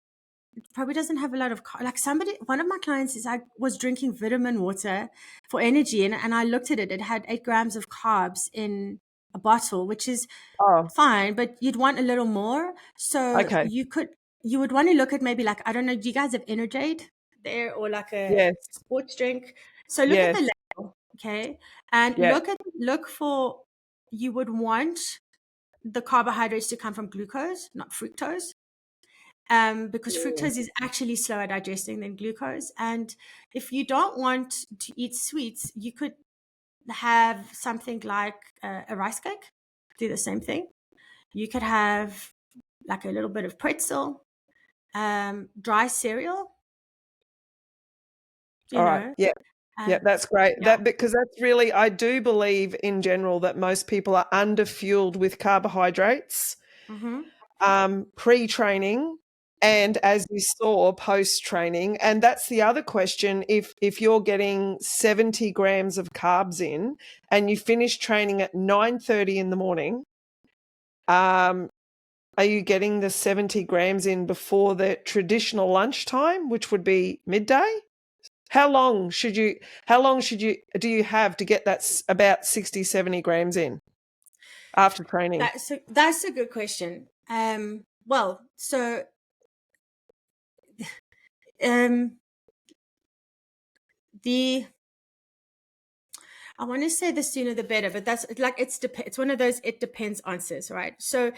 probably doesn't have a lot of like one of my clients is I was drinking vitamin water for energy, and I looked at it. It had 8 grams of carbs in a bottle, which is Oh, fine, but you'd want a little more. So okay. you would want to look at maybe like, I don't know, do you guys have Energade there or like a Yes. sports drink? So look at Yes. the label, okay? And Yeah. look for, you would want the carbohydrates to come from glucose, not fructose. Because Mm. fructose is actually slower digesting than glucose. And if you don't want to eat sweets, you could have something like a rice cake, do the same thing. You could have like a little bit of pretzel, dry cereal, you All right. know. Yeah. Yeah, Um, that's great. yeah. That because that's really I do believe in general that most people are underfueled with carbohydrates Mm-hmm. pre-training and as you saw post-training. And that's the other question. If you're getting 70 grams of carbs in and you finish training at 9:30 in the morning, are you getting the 70 grams in before the traditional lunchtime, which would be midday? How long do you have to get that about 60, 70 grams in after training? That's a good question. Well, so um, the I want to say the sooner the better, but that's like it's one of those it depends answers, right? So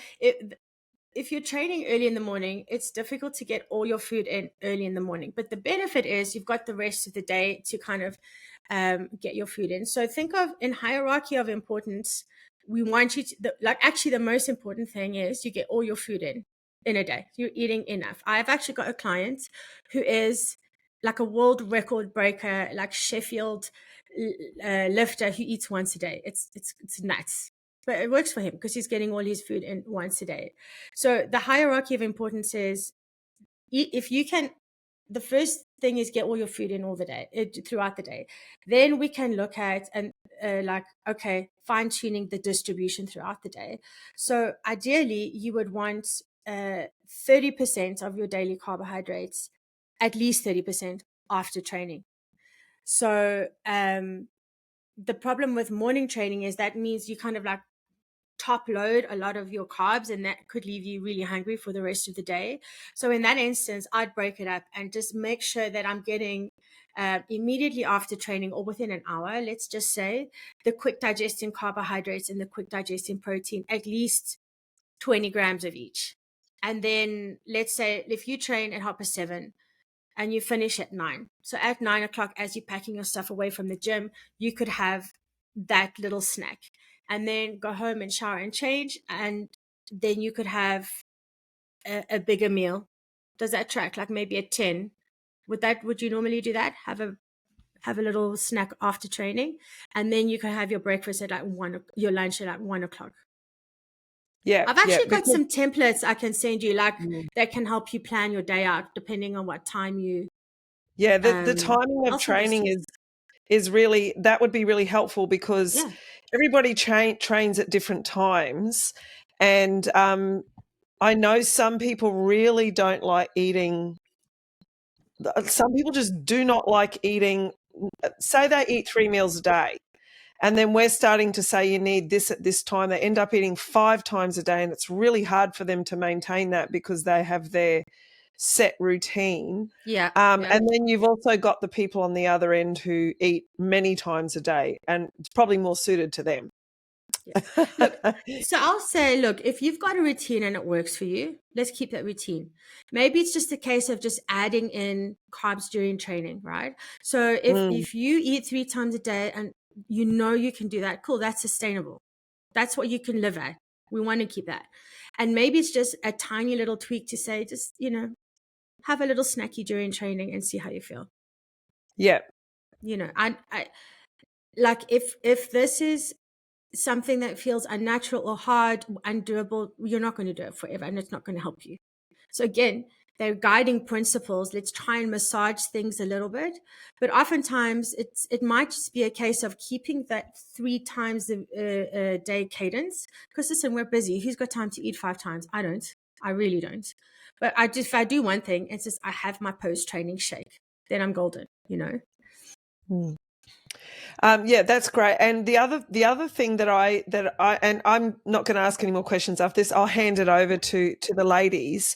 if you're training early in the morning, it's difficult to get all your food in early in the morning. But the benefit is you've got the rest of the day to kind of get your food in. So think of in hierarchy of importance, we want you to, actually, the most important thing is you get all your food in a day. You're eating enough. I've actually got a client who is like a world record breaker, like Sheffield lifter who eats once a day. It's nuts, but it works for him because he's getting all his food in once a day. So the hierarchy of importance is if you can, the first thing is get all your food in all the day throughout the day. Then we can look at and okay, fine tuning the distribution throughout the day. So ideally, you would want 30% of your daily carbohydrates, at least 30% after training. So the problem with morning training is that means you kind of like top load a lot of your carbs, and that could leave you really hungry for the rest of the day. So in that instance, I'd break it up and just make sure that I'm getting immediately after training or within an hour, let's just say, the quick digesting carbohydrates and the quick digesting protein, at least 20 grams of each. And then let's say if you train at 7:30 and you finish at 9. So at 9 o'clock, as you're packing your stuff away from the gym, you could have that little snack and then go home and shower and change. And then you could have a bigger meal. Does that track? Like maybe at 10. Would you normally do that? Have a little snack after training, and then you can have your breakfast at like your lunch at like 1 o'clock. Yeah, I've actually got because some templates I can send you, like that can help you plan your day out depending on what time you. the timing of I'll send this to training you. is really, that would be really helpful, because Yeah. everybody trains at different times, and I know some people really don't like eating. Some people just do not like eating. Say they eat 3 meals a day, and then we're starting to say you need this at this time. They end up eating 5 times a day, and it's really hard for them to maintain that because they have their set routine. Yeah. And then you've also got the people on the other end who eat many times a day, and it's probably more suited to them. Yeah. Look, so I'll say, look, if you've got a routine and it works for you, let's keep that routine. Maybe it's just a case of just adding in carbs during training, right? So if you eat 3 times a day and you can do that, cool, that's sustainable. That's what you can live at. We want to keep that. And maybe it's just a tiny little tweak to say, just, have a little snacky during training and see how you feel. Yeah. I like if this is something that feels unnatural or hard, undoable, you're not going to do it forever, and it's not going to help you. So again, they're guiding principles. Let's try and massage things a little bit, but oftentimes it might just be a case of keeping that 3 times a day cadence. Because listen, we're busy. Who's got time to eat 5 times? I don't. I really don't. But if I do one thing, it's just I have my post-training shake. Then I'm golden. Yeah, that's great. And the other thing that I and I'm not going to ask any more questions after this. I'll hand it over to the ladies.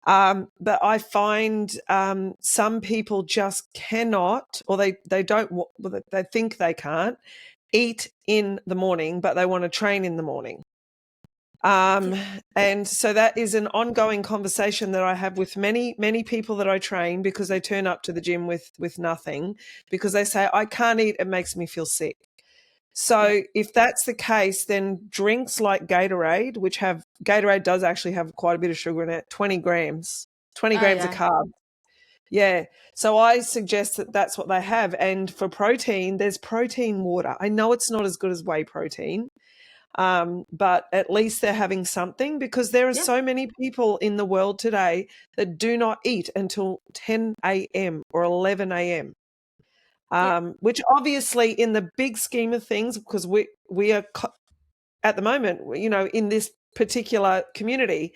But I find some people just cannot, or they don't, they think they can't eat in the morning, but they want to train in the morning. And so that is an ongoing conversation that I have with many, many people that I train, because they turn up to the gym with nothing, because they say, I can't eat, it makes me feel sick. So if that's the case, then drinks like Gatorade, Gatorade does actually have quite a bit of sugar in it, 20 grams of carbs. Yeah. So I suggest that that's what they have. And for protein, there's protein water. I know it's not as good as whey protein, but at least they're having something, because there are so many people in the world today that do not eat until 10 a.m. or 11 a.m. Which obviously, in the big scheme of things, because we are at the moment, in this particular community,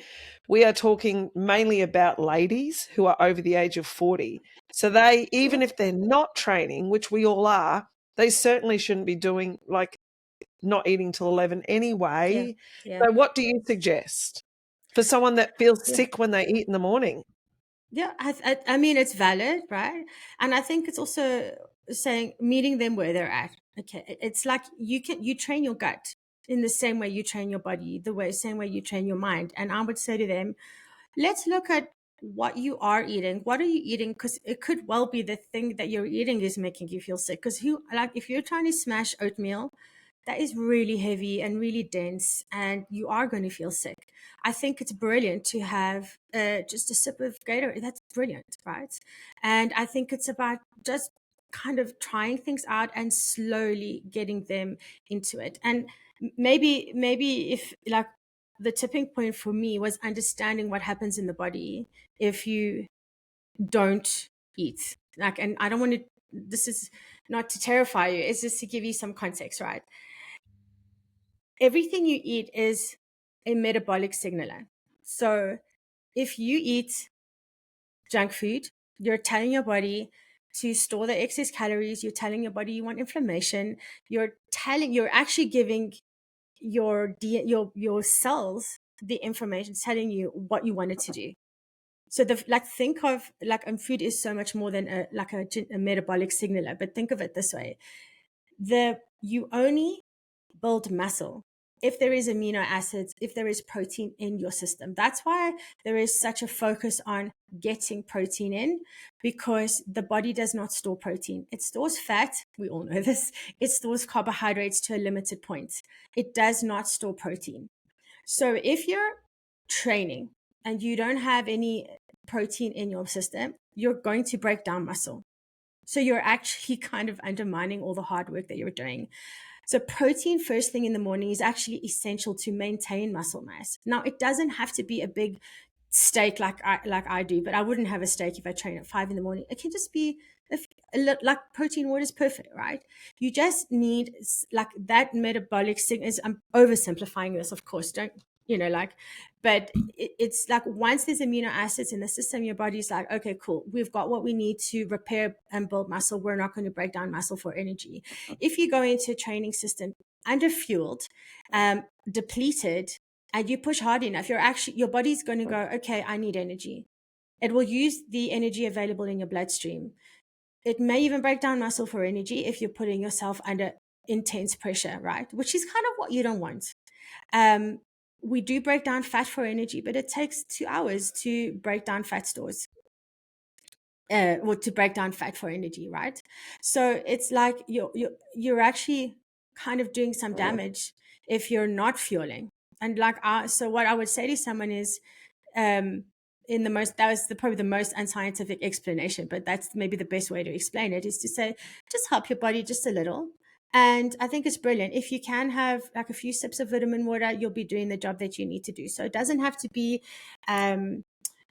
we are talking mainly about ladies who are over the age of 40. So they, even if they're not training, which we all are, they certainly shouldn't be doing, like, not eating till 11 anyway. So what do you suggest for someone that feels sick when they eat in the morning? Yeah, I mean, it's valid, right? And I think it's also saying meeting them where they're at. Okay, it's like you train your gut in the same way you train your body, same way you train your mind. And I would say to them, let's look at what you are eating. What are you eating? Because it could well be the thing that you're eating is making you feel sick. Because if you're trying to smash oatmeal, that is really heavy and really dense, and you are going to feel sick. I think it's brilliant to have just a sip of Gatorade. That's brilliant, right? And I think it's about just kind of trying things out and slowly getting them into it. And maybe if, like, the tipping point for me was understanding what happens in the body if you don't eat. Like, and I don't want to, this is not to terrify you, it's just to give you some context, right? Everything you eat is a metabolic signaler. So if you eat junk food, you're telling your body to store the excess calories. You're telling your body you want inflammation. You're actually giving your cells the information, telling you what you want it to do. So think of food is so much more than a metabolic signaler. But think of it this way: you only build muscle if there is amino acids, if there is protein in your system. That's why there is such a focus on getting protein in, because the body does not store protein. It stores fat. We all know this. It stores carbohydrates to a limited point. It does not store protein. So if you're training and you don't have any protein in your system, you're going to break down muscle. So you're actually kind of undermining all the hard work that you're doing. So protein first thing in the morning is actually essential to maintain muscle mass. Now, it doesn't have to be a big steak like I do, but I wouldn't have a steak if I train at 5 a.m. It can just be like protein water is perfect, right? You just need like that metabolic signal. I'm oversimplifying this, of course. Don't but it's like once there's amino acids in the system, your body's like, okay, cool, we've got what we need to repair and build muscle. We're not going to break down muscle for energy. If you go into a training system underfueled, depleted, and you push hard enough, your body's going to go, okay, I need energy. It will use the energy available in your bloodstream. It may even break down muscle for energy if you're putting yourself under intense pressure, right? Which is kind of what you don't want. We do break down fat for energy, but it takes 2 hours to break down fat stores. Or to break down fat for energy, right? So it's like you're actually kind of doing some damage if you're not fueling. And so what I would say to someone is, that was probably the most unscientific explanation, but that's maybe the best way to explain it, is to say, just help your body just a little. And I think it's brilliant. If you can have like a few sips of vitamin water, you'll be doing the job that you need to do. So it doesn't have to be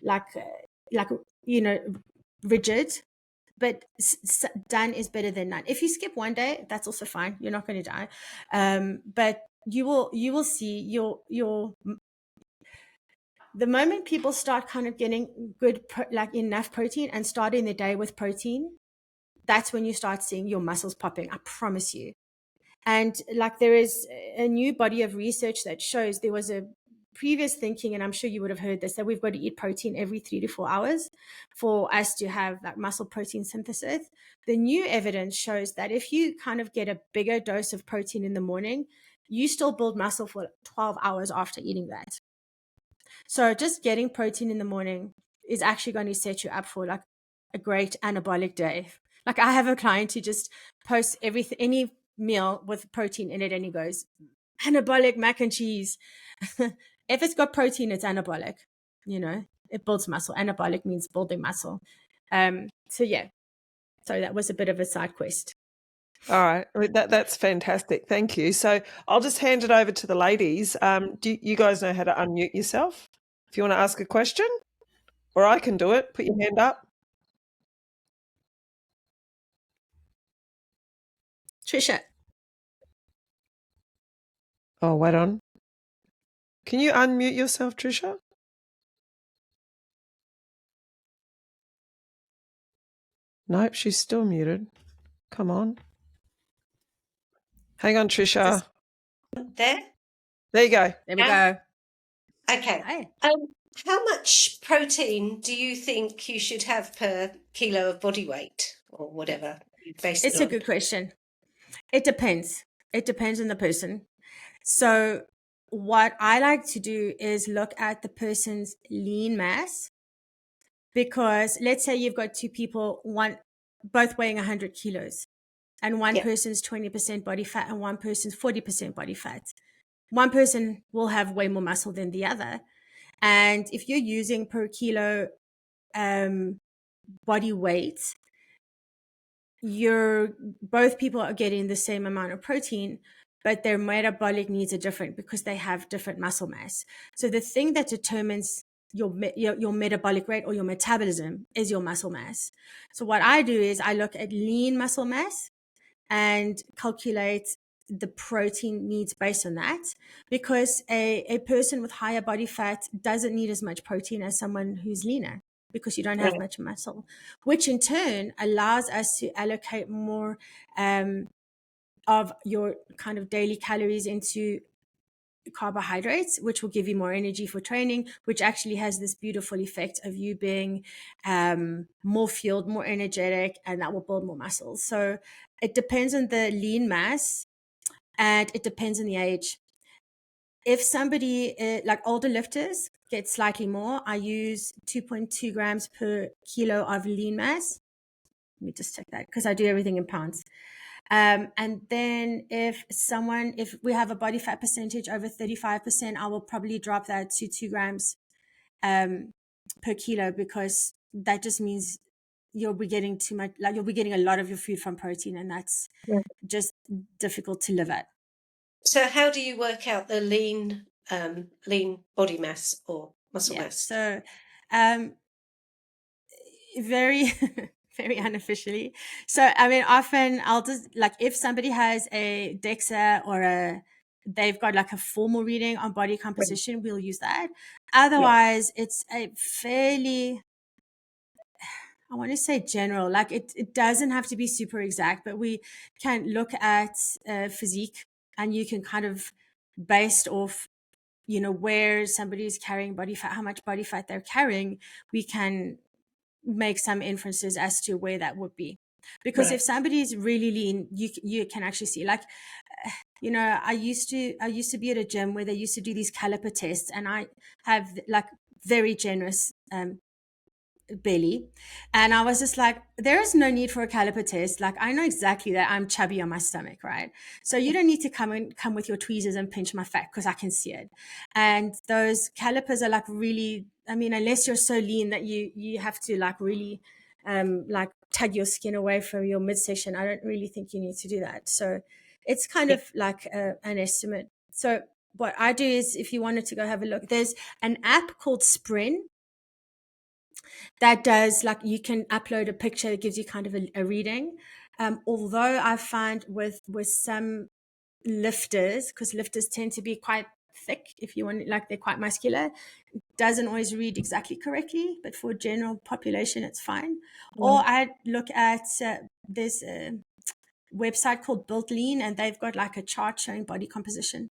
like rigid, but done is better than none. If you skip one day, that's also fine. You're not going to die. But you will see the moment people start kind of getting good, enough protein and starting the day with protein, that's when you start seeing your muscles popping. I promise you. And there is a new body of research that shows there was a previous thinking, and I'm sure you would have heard this, that we've got to eat protein every 3 to 4 hours for us to have muscle protein synthesis. The new evidence shows that if you kind of get a bigger dose of protein in the morning, you still build muscle for 12 hours after eating that. So just getting protein in the morning is actually going to set you up for a great anabolic day. I have a client who just posts any meal with protein in it, and he goes, anabolic mac and cheese. If it's got protein, it's anabolic. It builds muscle. Anabolic means building muscle. So yeah. So that was a bit of a side quest. All right. That's fantastic. Thank you. So I'll just hand it over to the ladies. Do you guys know how to unmute yourself if you want to ask a question? Or I can do it. Put your hand up. Trisha. Oh, wait on. Can you unmute yourself, Trisha? Nope, she's still muted. Come on. Hang on, Trisha. There you go. There we go. Okay. Hi. How much protein do you think you should have per kilo of body weight, or whatever? It's a good question. It depends. It depends on the person. So what I like to do is look at the person's lean mass, because let's say you've got two people, both weighing 100 kilos, and one person's 20% body fat and one person's 40% body fat. One person will have way more muscle than the other. And if you're using per kilo body weight, both people are getting the same amount of protein, but their metabolic needs are different because they have different muscle mass. So the thing that determines your metabolic rate or your metabolism is your muscle mass. So what I do is I look at lean muscle mass and calculate the protein needs based on that, because a person with higher body fat doesn't need as much protein as someone who's leaner, because you don't have much muscle, which in turn allows us to allocate more of your kind of daily calories into carbohydrates, which will give you more energy for training, which actually has this beautiful effect of you being more fueled, more energetic, and that will build more muscles. So it depends on the lean mass, and it depends on the age. If somebody like older lifters get slightly more, I use 2.2 grams per kilo of lean mass. Let me just check that, because I do everything in pounds. And then if we have a body fat percentage over 35%, I will probably drop that to 2 grams per kilo, because that just means you'll be getting too much, like you'll be getting a lot of your food from protein, and that's just difficult to live at. So how do you work out the lean body mass or muscle mass? So very very unofficially. So I mean, often I'll just, like, if somebody has a DEXA or they've got like a formal reading on body composition, we'll use that. Otherwise, it's a fairly, I want to say general, like it doesn't have to be super exact, but we can look at physique, and you can kind of, based off, where somebody is carrying body fat, how much body fat they're carrying, we can make some inferences as to where that would be. Because if somebody is really lean, you can actually see, like, I used to be at a gym where they used to do these caliper tests, and I have like very generous belly, and I was just like, there is no need for a caliper test. Like, I know exactly that I'm chubby on my stomach, right? So you don't need to come with your tweezers and pinch my fat, because I can see it. And those calipers are like really, I mean, unless you're so lean that you have to like really like tug your skin away from your midsection, I don't really think you need to do that. So it's kind of like an estimate. So what I do is, if you wanted to go have a look, there's an app called Sprin that does, like, you can upload a picture that gives you kind of a reading. Although I find with some lifters, because lifters tend to be quite thick, if you want, like, they're quite muscular, it doesn't always read exactly correctly, but for general population, it's fine. Or I look at, there's a website called Built Lean, and they've got like a chart showing body composition.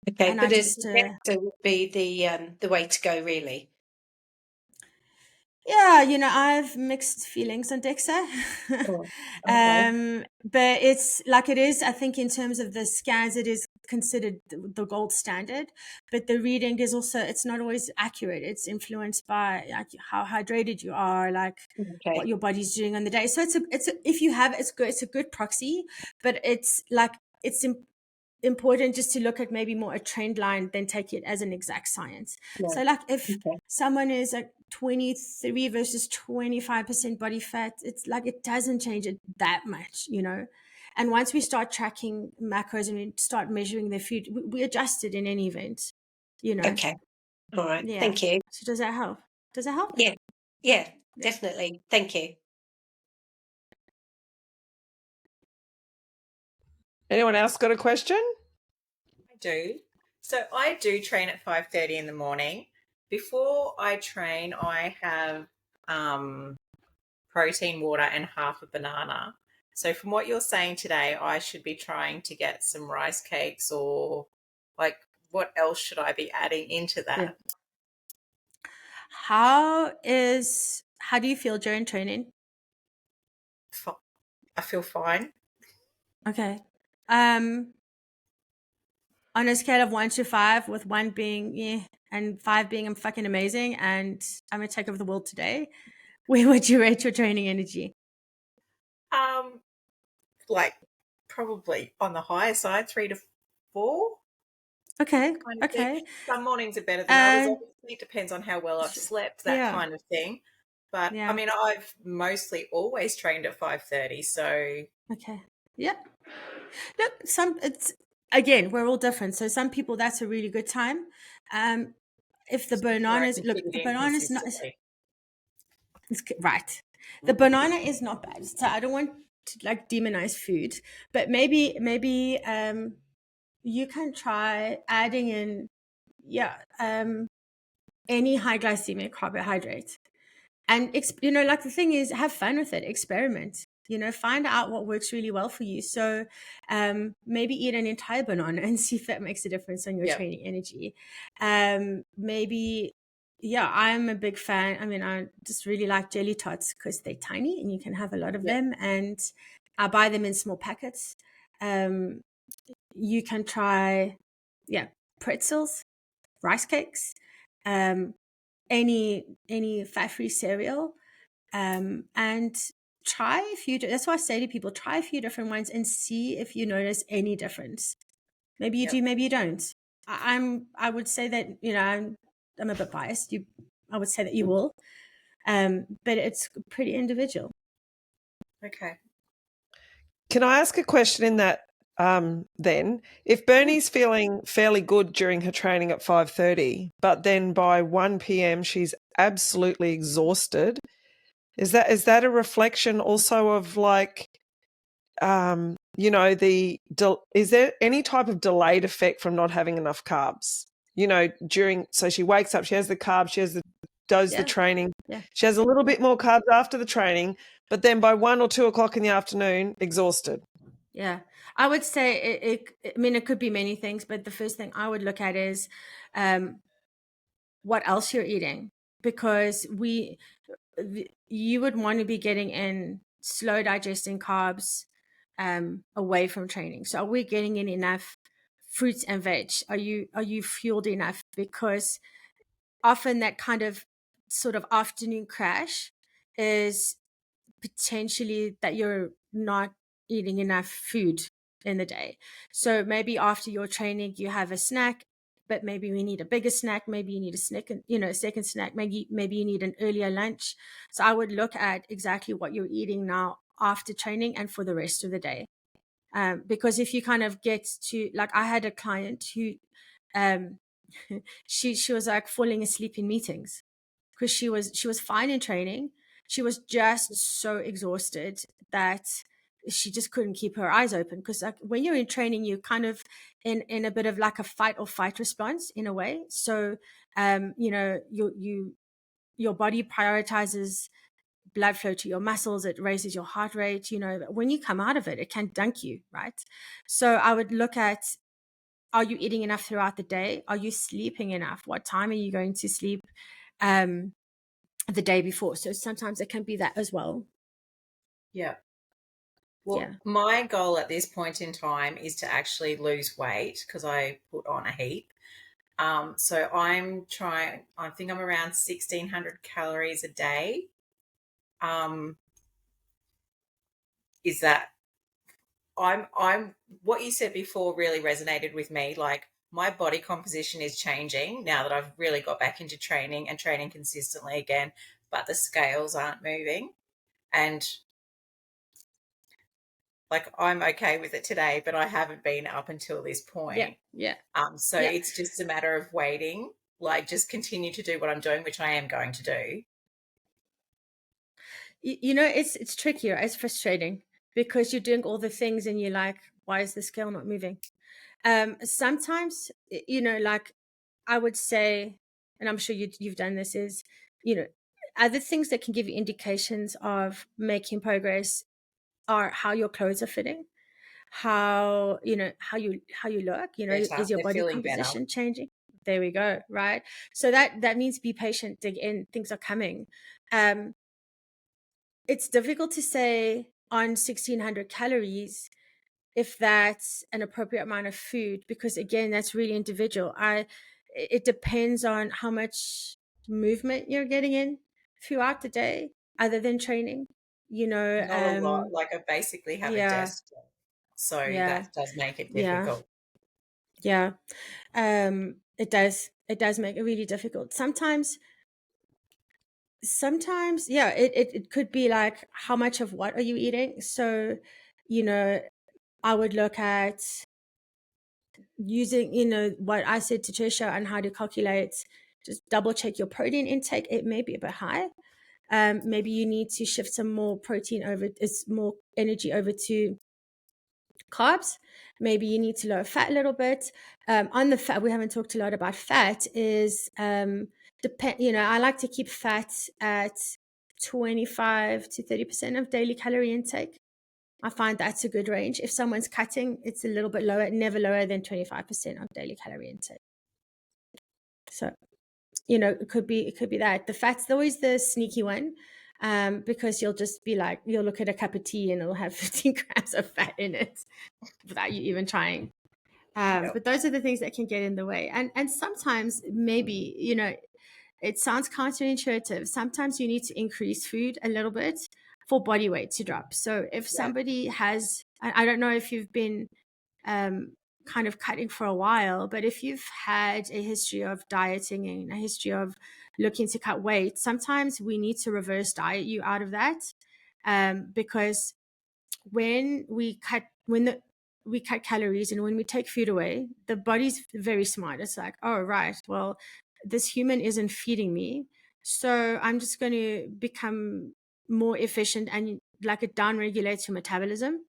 Okay, And but I just would be the way to go, really. Yeah, I've mixed feelings on DEXA. But it's like, it is, I think, in terms of the scans, it is considered the gold standard. But the reading is also, it's not always accurate. It's influenced by like how hydrated you are, like what your body's doing on the day. So it's if you have, it's good. It's a good proxy, but it's like, it's important just to look at maybe more a trend line than take it as an exact science. So like, if someone is like 23 versus 25% body fat, it's like, it doesn't change it that much, and once we start tracking macros and we start measuring their food, we adjust it in any event, Okay, all right. Thank you. So does that help? Yeah, definitely. Thank you. Anyone else got a question? I do. So I do train at 5:30 in the morning. Before I train, I have protein, water, and half a banana. So from what you're saying today, I should be trying to get some rice cakes, or like, what else should I be adding into that? How do you feel during training? I feel fine. Okay. On a scale of 1 to 5, with 1 being and 5 being I'm fucking amazing and I'm gonna take over the world today, where would you rate your training energy? Like, probably on the higher side, 3 to 4. Okay. Kind of thing. Some mornings are better than others. Obviously, it depends on how well I've slept, that kind of thing. But I mean, I've mostly always trained at 5:30. So okay, look, it's, again, we're all different. So some people, that's a really good time. If the bananas, look, the banana's not right. The banana is not bad. So I don't want like demonize food, but maybe you can try adding in any high glycemic carbohydrate. And like the thing is, have fun with it, experiment, find out what works really well for you. So maybe eat an entire banana and see if that makes a difference on your training energy. Maybe I'm a big fan. I mean, I just really like jelly tots because they're tiny and you can have a lot of them, and I buy them in small packets. You can try pretzels, rice cakes, any fat-free cereal, and try a few. That's why I say to people, try a few different ones and see if you notice any difference. Maybe you do, maybe you don't. I would say that I'm a bit biased. I would say that you will, but it's pretty individual. Okay. Can I ask a question in that then? If Bernie's feeling fairly good during her training at 5:30, but then by 1 p.m. she's absolutely exhausted, is that a reflection also of like, is there any type of delayed effect from not having enough carbs? So she wakes up, she has the carbs, does the training. Yeah. She has a little bit more carbs after the training, but then by 1 or 2 o'clock in the afternoon, exhausted. Yeah, I would say it could be many things, but the first thing I would look at is what else you're eating, because you would want to be getting in slow digesting carbs away from training. So are we getting in enough fruits and veg? Are you fueled enough? Because often that kind of sort of afternoon crash is potentially that you're not eating enough food in the day. So maybe after your training you have a snack, but maybe we need a bigger snack. Maybe you need a snack, a second snack. Maybe you need an earlier lunch. So I would look at exactly what you're eating now after training and for the rest of the day. Because if you kind of get to, like, I had a client who she was like falling asleep in meetings because she was fine in training. She was just so exhausted that she just couldn't keep her eyes open, because like when you're in training, you're kind of in a bit of like a fight or flight response in a way. So your body prioritizes blood flow to your muscles, it raises your heart rate. When you come out of it, it can dunk you, right? So I would look at, are you eating enough throughout the day? Are you sleeping enough? What time are you going to sleep the day before? So sometimes it can be that as well. Yeah. Well, my goal at this point in time is to actually lose weight because I put on a heap. So I think I'm around 1,600 calories a day. Is that I'm what you said before really resonated with me. Like, my body composition is changing now that I've really got back into training and training consistently again, but the scales aren't moving. And like, I'm okay with it today, but I haven't been up until this point. So it's just a matter of waiting, like just continue to do what I'm doing, which I am going to do. It's tricky, right? It's frustrating because you're doing all the things and you're like, why is the scale not moving? Sometimes, like I would say, and I'm sure you've done this, is, other things that can give you indications of making progress are how your clothes are fitting, how you look, is your body composition changing? There we go. Right. So that means be patient, dig in, things are coming. It's difficult to say on 1,600 calories if that's an appropriate amount of food, because again, that's really individual. It depends on how much movement you're getting in throughout the day other than training. Not a lot. Like, I basically have a desk job, so that does make it difficult. It does make it really difficult sometimes. It could be like, how much of what are you eating? So I would look at using what I said to Trisha on how to calculate, just double check your protein intake. It may be a bit high. Maybe you need to shift some more more energy over to carbs. Maybe you need to lower fat a little bit. On the fat, we haven't talked a lot about fat. I like to keep fat at 25 to 30% of daily calorie intake. I find that's a good range. If someone's cutting, it's a little bit lower, never lower than 25% of daily calorie intake. So, it could be that. The fat's always the sneaky one, because you'll just be like, you'll look at a cup of tea and it'll have 15 grams of fat in it without you even trying. But those are the things that can get in the way. And sometimes maybe, it sounds counterintuitive. Sometimes you need to increase food a little bit for body weight to drop. So if somebody has, I don't know if you've been kind of cutting for a while, but if you've had a history of dieting and a history of looking to cut weight, sometimes we need to reverse diet you out of that, because when we cut calories and when we take food away, the body's very smart. It's like, oh, right, well, this human isn't feeding me, so I'm just going to become more efficient, and like it down regulates your metabolism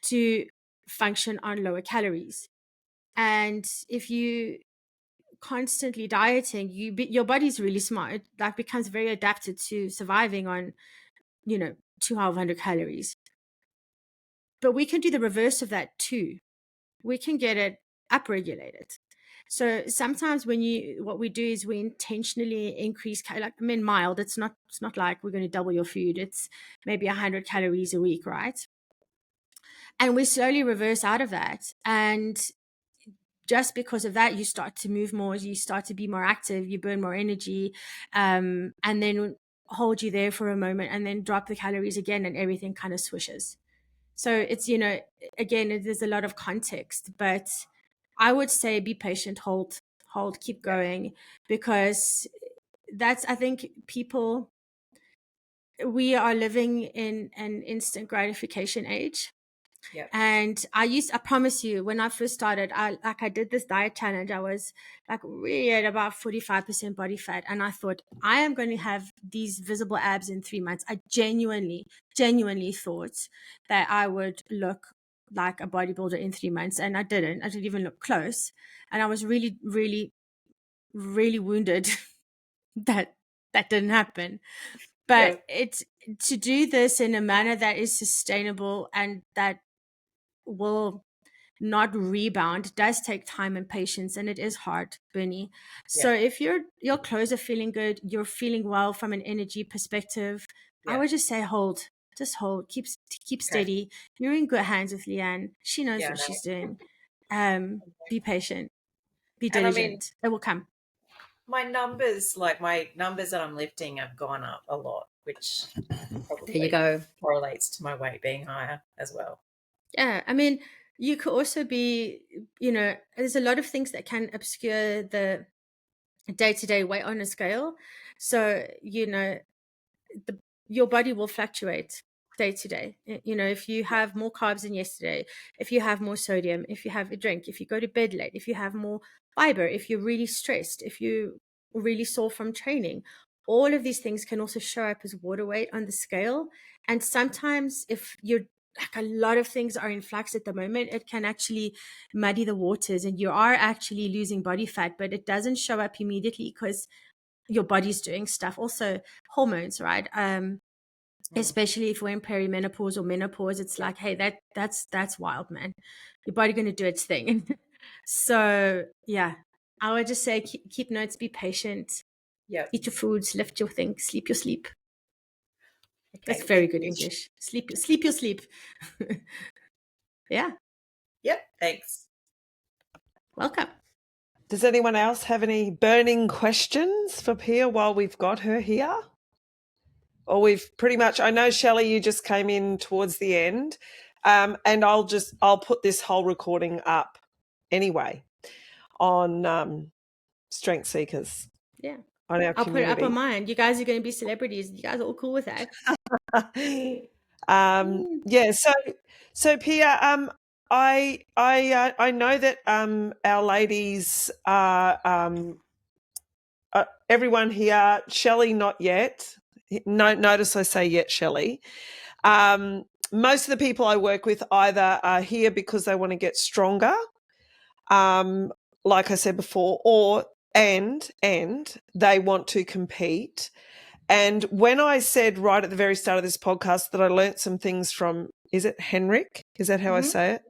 to function on lower calories. And if you constantly dieting, your body's really smart. It like becomes very adapted to surviving on 1200 calories. But we can do the reverse of that too. We can get it upregulated. So sometimes what we do is we intentionally increase, mild. It's not like we're going to double your food. It's maybe 100 calories a week, right? And we slowly reverse out of that. And just because of that, you start to move more, you start to be more active, you burn more energy, and then hold you there for a moment and then drop the calories again, and everything kind of swishes. So it's, again, there's a lot of context, but I would say be patient, hold, keep going, because I think we are living in an instant gratification age. Yep. And I promise you, when I first started, I did this diet challenge. I was like really at about 45% body fat. And I thought, I am going to have these visible abs in 3 months. I genuinely thought that I would look like a bodybuilder in 3 months. And I didn't even look close. And I was really, really, really wounded that didn't happen. But it's to do this in a manner that is sustainable and that will not rebound does take time and patience, and it is hard, Bernie. So if your clothes are feeling good, you're feeling well from an energy perspective, I would just say just hold, keep steady. You're in good hands with Leanne. She knows what she's doing. Be patient, be diligent. It will come. My numbers that I'm lifting have gone up a lot, which probably there you go. correlates to my weight being higher as well. Yeah, you could also be, there's a lot of things that can obscure the day-to-day weight on a scale. So, your body will fluctuate day to day. If you have more carbs than yesterday, if you have more sodium, if you have a drink, if you go to bed late, if you have more fiber, if you're really stressed, if you really sore from training, all of these things can also show up as water weight on the scale. And sometimes if you're like, a lot of things are in flux at the moment, it can actually muddy the waters and you are actually losing body fat, but it doesn't show up immediately because your body's doing stuff. Also hormones, right? Especially if we're in perimenopause or menopause, it's like, hey, that's wild, man. Your body going to do its thing. So yeah, I would just say keep notes, be patient. Eat your foods, lift your thing, sleep your sleep. That's very good English. Sleep your sleep. Yeah. Yep. Thanks. Welcome. Does anyone else have any burning questions for Pia while we've got her here? Or we've pretty much, I know, Shelley, you just came in towards the end, and I'll put this whole recording up anyway on Strength Seekers. Yeah. On our I'll community. put it up on mine. You guys are going to be celebrities. You guys are all cool with that. Yeah. So Pia, I know that our ladies are everyone here. Shelley, not yet. notice I say yet, Shelley. Most of the people I work with either are here because they want to get stronger, like I said before, or and they want to compete. And when I said right at the very start of this podcast that I learnt some things from, is it Henrik? Is that how I say it?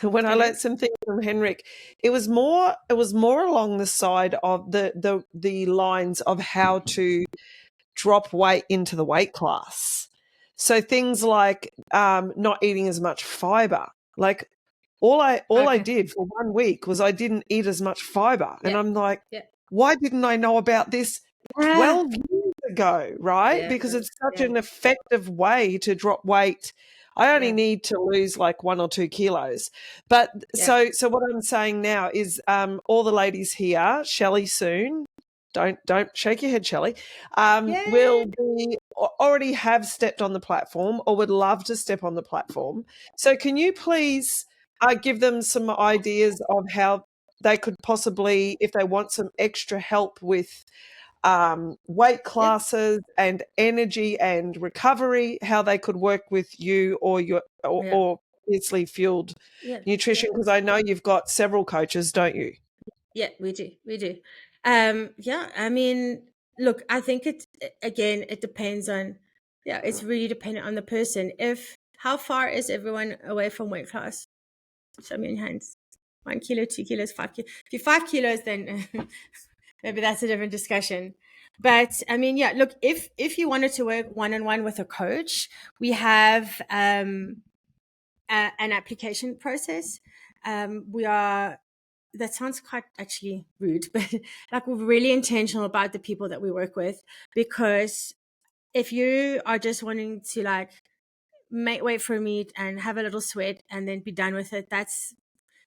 When I learnt some things from Henrik, it was more along the side of the lines of how to drop weight into the weight class. So things like not eating as much fiber. Like all I did for 1 week was I didn't eat as much fiber. And I'm like, why didn't I know about this 12 years ago, right? Because it's such an effective way to drop weight. I only need to lose like 1 or 2 kilos. But so what I'm saying now is all the ladies here, Shelley soon, don't shake your head, Shelley, will be already have stepped on the platform or would love to step on the platform. So can you please give them some ideas of how they could possibly, if they want some extra help with weight classes and energy and recovery, how they could work with you or or obviously Fueled Nutrition, because I know you've got several coaches, don't you? Yeah, we do. I mean, look, I think it depends on, it's really dependent on the person. How far is everyone away from weight class? Show me in your hands. 1 kilo, 2 kilos, 5 kilos. If you're 5 kilos, then maybe that's a different discussion. But I mean, look, if you wanted to work one-on-one with a coach, we have an application process. That sounds quite actually rude, but like we're really intentional about the people that we work with, because if you are just wanting to like wait for a meet and have a little sweat and then be done with it, that's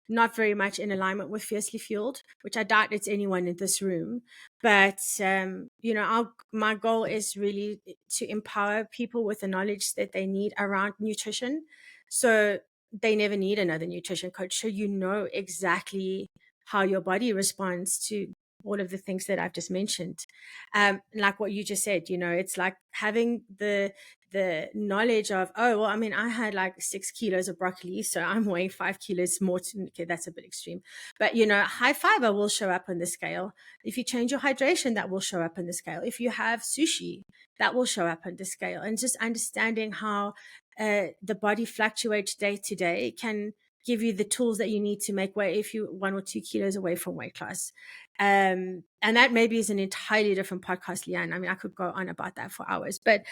not very much in alignment with Fiercely Fueled, which I doubt it's anyone in this room. But, my goal is really to empower people with the knowledge that they need around nutrition. So they never need another nutrition coach. So you know exactly how your body responds to all of the things that I've just mentioned. Like what you just said, it's like having the knowledge of, I had like 6 kilos of broccoli, so I'm weighing 5 kilos more. Okay, that's a bit extreme. But, high fiber will show up on the scale. If you change your hydration, that will show up on the scale. If you have sushi, that will show up on the scale. And just understanding how the body fluctuates day to day can give you the tools that you need to make weight if you're 1 or 2 kilos away from weight class. And that maybe is an entirely different podcast, Leanne. I mean, I could go on about that for hours, but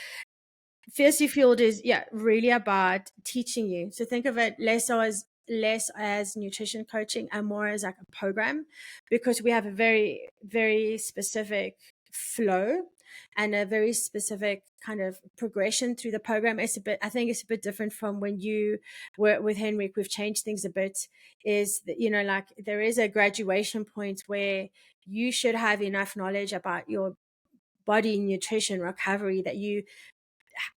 Fiercely Fueled is really about teaching you. So think of it less as nutrition coaching and more as like a program, because we have a very, very specific flow and a very specific kind of progression through the program. I think it's a bit different from when you were with Henrik. We've changed things a bit. Is that, like there is a graduation point where you should have enough knowledge about your body nutrition recovery that you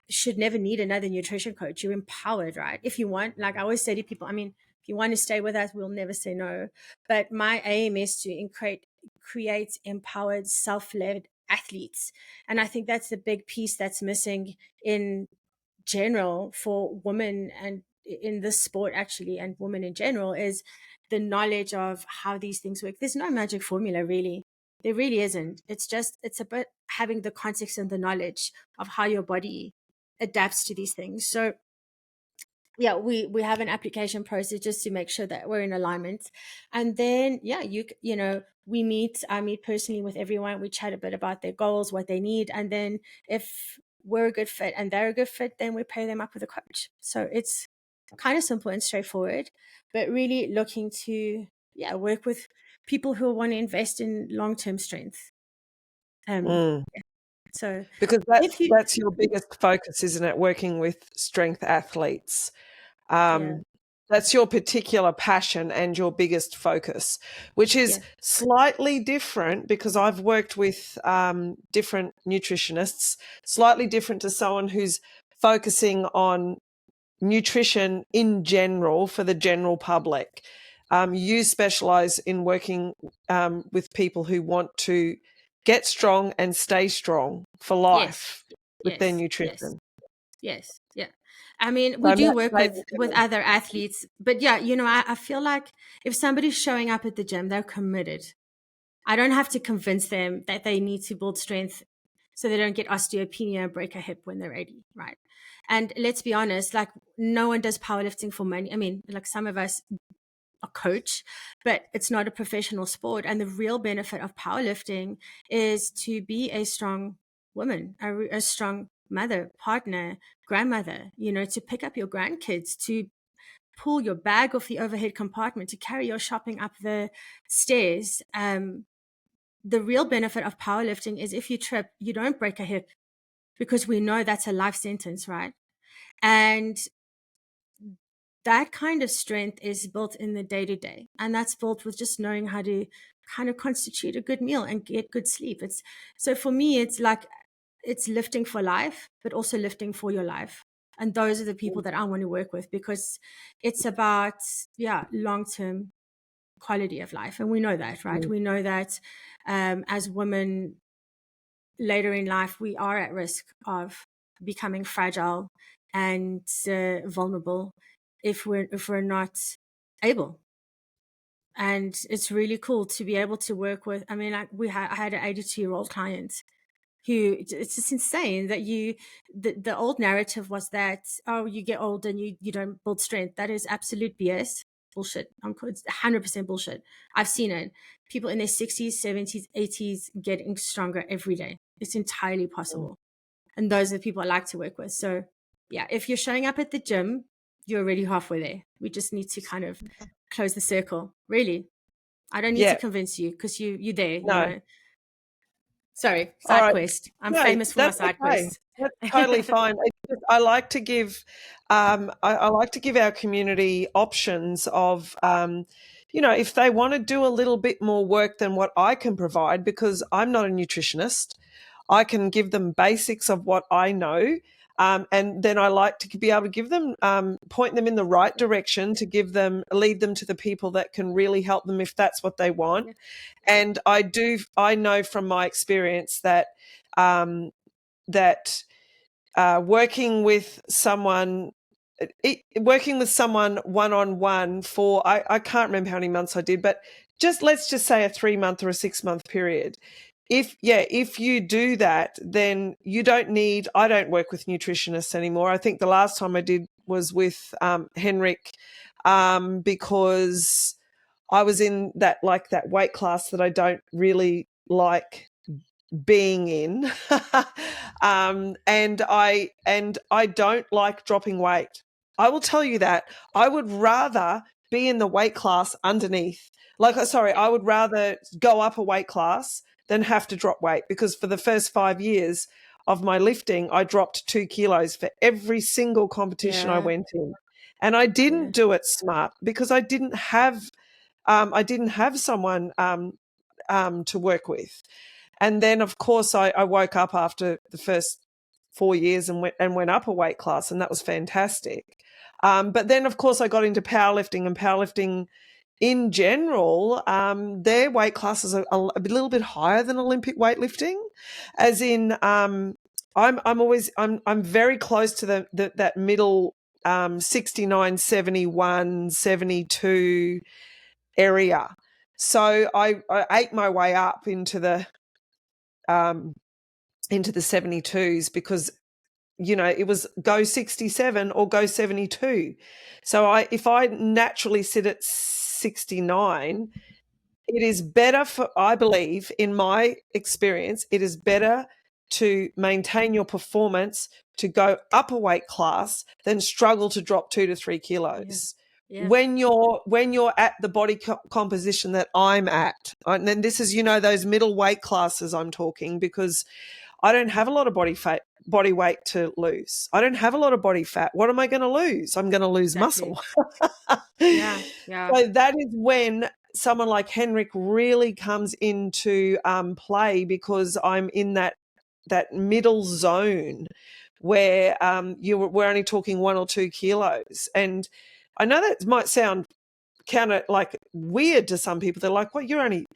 should never need another nutrition coach. You're empowered, right? If you want, like I always say to people, I mean, if you want to stay with us, we'll never say no. But my aim is to create empowered, self-led athletes. And I think that's the big piece that's missing in general for women and in this sport actually, and women in general, is the knowledge of how these things work. There's no magic formula, really. There really isn't. It's about having the context and the knowledge of how your body adapts to these things. So we have an application process just to make sure that we're in alignment. And then we meet. I meet personally with everyone. We chat a bit about their goals, what they need, and then if we're a good fit and they're a good fit, then we pair them up with a coach. So it's kind of simple and straightforward, but really looking to work with people who want to invest in long-term strength. So because that's your biggest focus, isn't it? Working with strength athletes. That's your particular passion and your biggest focus, which is slightly different, because I've worked with different nutritionists, slightly different to someone who's focusing on nutrition in general for the general public. You specialize in working with people who want to get strong and stay strong for life. with their Yes. Yes. nutrition. Yes. Yeah. I mean, So we do Matt work Taven with can- other athletes, but yeah, you know, I feel like if somebody's showing up at the gym, they're committed. I don't have to convince them that they need to build strength so they don't get osteopenia and break a hip when they're 80, right? And let's be honest, like no one does powerlifting for money. I mean, like some of us a coach, but it's not a professional sport. And the real benefit of powerlifting is to be a strong woman, a strong mother, partner, grandmother, you know, to pick up your grandkids, to pull your bag off the overhead compartment, to carry your shopping up the stairs. The real benefit of powerlifting is if you trip, you don't break a hip, because we know that's a life sentence, right? And that kind of strength is built in the day to day. And that's built with just knowing how to kind of constitute a good meal and get good sleep. So for me, it's like, it's lifting for life, but also lifting for your life. And those are the people that I want to work with, because it's about, long-term quality of life. And we know that, right? We know that as women later in life, we are at risk of becoming fragile and vulnerable if we're not able. And it's really cool to be able to work with. I mean, like I had an 82-year-old client who, it's just insane that the old narrative was that, oh, you get old and you don't build strength. That is absolute BS. Bullshit. It's 100% bullshit. I've seen it. People in their 60s, 70s, 80s getting stronger every day. It's entirely possible. And those are the people I like to work with. So yeah, if you're showing up at the gym, you're already halfway there. We just need to kind of close the circle. Really. I don't need to convince you, because you're there, No. you know. Sorry, All side right. quest. I'm No, famous for my that's side okay. quests. That's totally fine. I like to give, I like to give our community options of, you know, if they want to do a little bit more work than what I can provide, because I'm not a nutritionist, I can give them basics of what I know. And then I like to be able to give them, point them in the right direction, to lead them to the people that can really help them if that's what they want. And I know from my experience that, working with someone one-on-one for, I can't remember how many months I did, but let's just say a 3-month or a 6-month period. If you do that, then I don't work with nutritionists anymore. I think the last time I did was with Henrik, because I was in that weight class that I don't really like being in. And I don't like dropping weight. I will tell you that. I would rather be in the weight class underneath. I would rather go up a weight class than have to drop weight, because for the first 5 years of my lifting, I dropped 2 kilos for every single competition I went in. And I didn't do it smart, because I didn't have someone to work with. And then, of course, I woke up after the first 4 years and went up a weight class, and that was fantastic. But then, of course, I got into powerlifting, and powerlifting in general, their weight classes are a little bit higher than Olympic weightlifting, as in, I'm very close to that middle 69, 71, 72 area. So I ate my way up into the 72s, because, you know, it was go 67 or go 72. So if I naturally sit at 69, it is better I believe, in my experience, it is better to maintain your performance to go up a weight class than struggle to drop 2 to 3 kilos. Yeah. When you're at the body composition that I'm at, and then this is, you know, those middle weight classes I'm talking, because I don't have a lot of body weight to lose. I don't have a lot of body fat. What am I going to lose? I'm going to lose muscle. Yeah. So that is when someone like Henrik really comes into play, because I'm in that middle zone where we're only talking 1 or 2 kilos. And I know that might sound kind of like weird to some people. They're like, well, you're only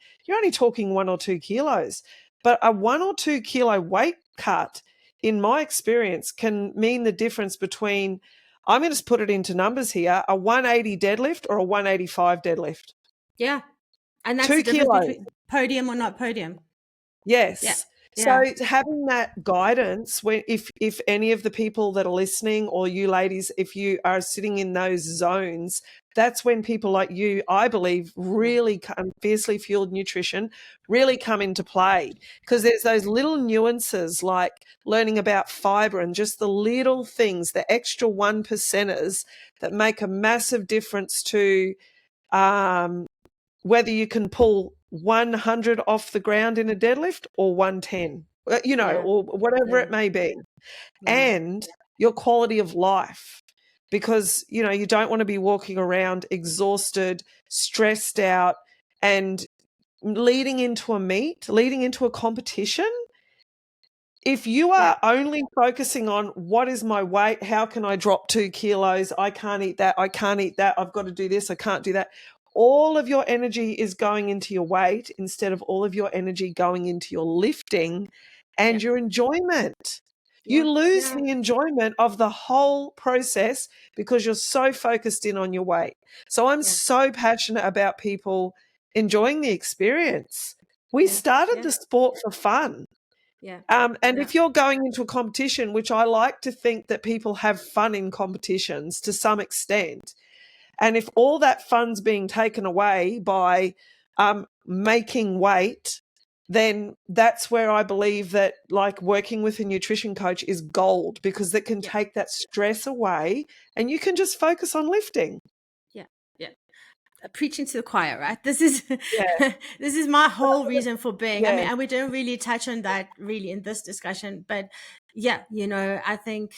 talking 1 or 2 kilos. But a 1 or 2 kilo weight cut in my experience, can mean the difference between, I'm going to put it into numbers here, a 180 deadlift or a 185 deadlift. Yeah. And that's 2 the difference kilos. between podium or not podium. Yes. Yeah. So Yeah. having that guidance, when if any of the people that are listening, or you ladies, if you are sitting in those zones, that's when people like you, I believe, really come, fiercely fueled nutrition really come into play, because there's those little nuances like learning about fiber and just the little things, the extra 1%ers that make a massive difference to whether you can pull 100 off the ground in a deadlift or 110, or whatever it may be, and your quality of life. Because, you don't want to be walking around exhausted, stressed out, and leading into a competition. If you are only focusing on what is my weight, how can I drop 2 kilos, I can't eat that, I've got to do this, I can't do that. All of your energy is going into your weight instead of all of your energy going into your lifting and your enjoyment. You lose the enjoyment of the whole process because you're so focused in on your weight. So I'm so passionate about people enjoying the experience. We started the sport for fun. And if you're going into a competition, which I like to think that people have fun in competitions to some extent, and if all that fun's being taken away by making weight, then that's where I believe that, like, working with a nutrition coach is gold, because that can take that stress away and you can just focus on lifting. Preaching to the choir, right? This is this is my whole reason for being. I mean, and we didn't really touch on that really in this discussion, but I think,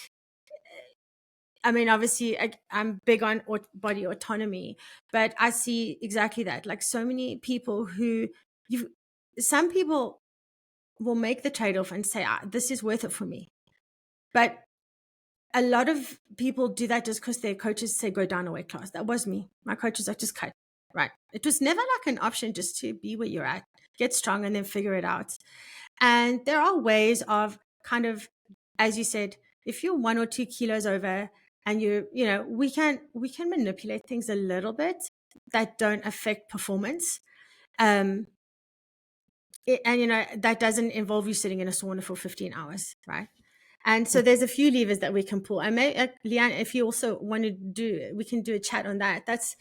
I mean, obviously I'm big on body autonomy, but I see exactly that. Like, so many people some people will make the trade-off and say, this is worth it for me. But a lot of people do that just because their coaches say, go down a weight class. That was me. My coaches are just cut, right? It was never like an option just to be where you're at, get strong, and then figure it out. And there are ways of kind of, as you said, if you're 1 or 2 kilos over, and we can manipulate things a little bit that don't affect performance. And that doesn't involve you sitting in a sauna for 15 hours, right? And so there's a few levers that we can pull. And Leanne, if you also want to we can do a chat on that. That's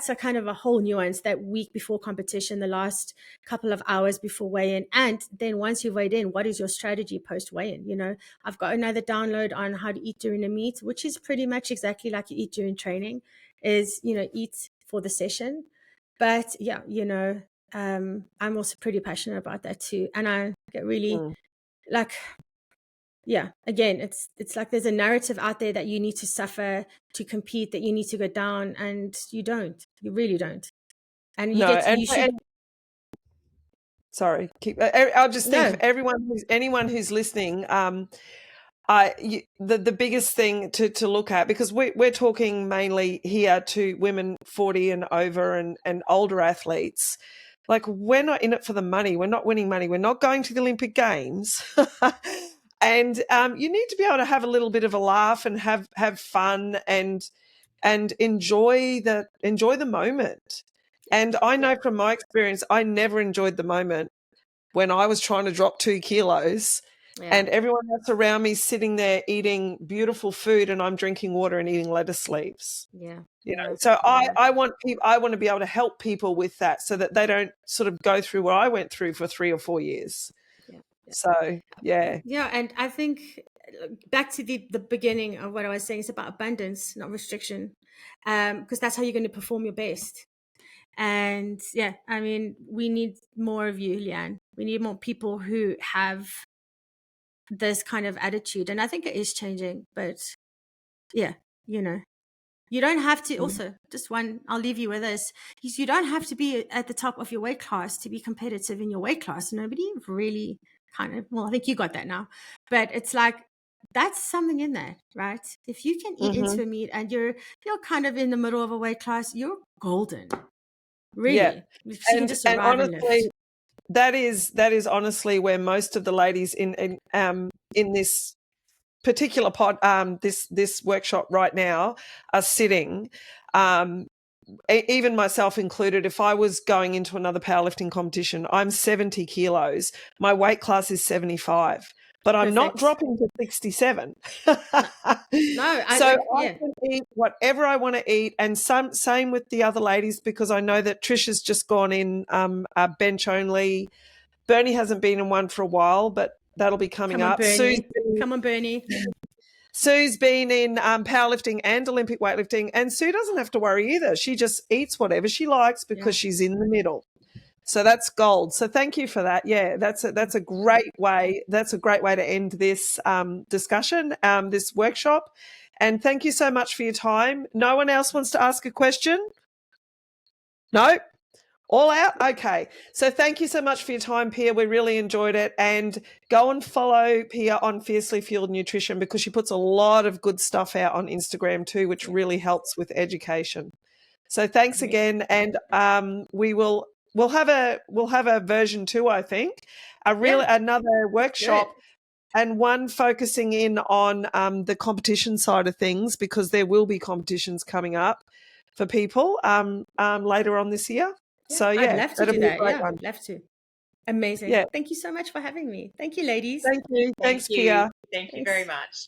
a kind of a whole nuance, that week before competition, the last couple of hours before weigh-in. And then once you weighed in, what is your strategy post weigh-in? I've got another download on how to eat during a meet, which is pretty much exactly like you eat during training, is, eat for the session. But I'm also pretty passionate about that too. And I get really again, it's like there's a narrative out there that you need to suffer to compete, that you need to go down, and you really don't. And sorry, I'll just think for anyone who's listening, the biggest thing to look at, because we're talking mainly here to women 40 and over and older athletes. Like, we're not in it for the money. We're not winning money. We're not going to the Olympic Games. And you need to be able to have a little bit of a laugh and have fun and enjoy the moment. And I know from my experience, I never enjoyed the moment when I was trying to drop 2 kilos and everyone else around me sitting there eating beautiful food and I'm drinking water and eating lettuce leaves. So I want to be able to help people with that, so that they don't sort of go through what I went through for 3 or 4 years. So, and I think back to the beginning of what I was saying, it's about abundance, not restriction, because that's how you're going to perform your best. And I mean, we need more of you, Leanne. We need more people who have this kind of attitude, and I think it is changing. But you don't have to. Also, just one, I'll leave you with this: you don't have to be at the top of your weight class to be competitive in your weight class. Nobody really I think you got that now, but it's like, that's something in there, right? If you can eat into a meat and you're kind of in the middle of a weight class, you're golden. Really. You can just survive and lift. That is honestly where most of the ladies in this particular this workshop right now are sitting, even myself included, if I was going into another powerlifting competition, I'm 70 kilos. My weight class is 75, but I'm not Perfect. dropping to 67. No, I can eat whatever I want to eat, and same with the other ladies, because I know that Trisha's just gone in a bench only. Bernie hasn't been in one for a while, but that'll be coming come on, up. Bernie. Come on, Bernie. Sue's been in powerlifting and Olympic weightlifting, and Sue doesn't have to worry either. She just eats whatever she likes because she's in the middle. So that's gold. So thank you for that. Yeah, that's a great way. That's a great way to end this discussion, this workshop. And thank you so much for your time. No one else wants to ask a question? No? All out? Okay. So thank you so much for your time, Pia. We really enjoyed it. And go and follow Pia on Fiercely Fueled Nutrition, because she puts a lot of good stuff out on Instagram too, which really helps with education. So thanks again. And we'll have a version 2, I think. Another workshop. Good. And one focusing in on the competition side of things, because there will be competitions coming up for people later on this year. Yeah, So I'd love to do that. Yeah, one. I'd love to. Amazing. Yeah. Thank you so much for having me. Thank you, ladies. Thank you. Thanks, Pia. Thank you very much.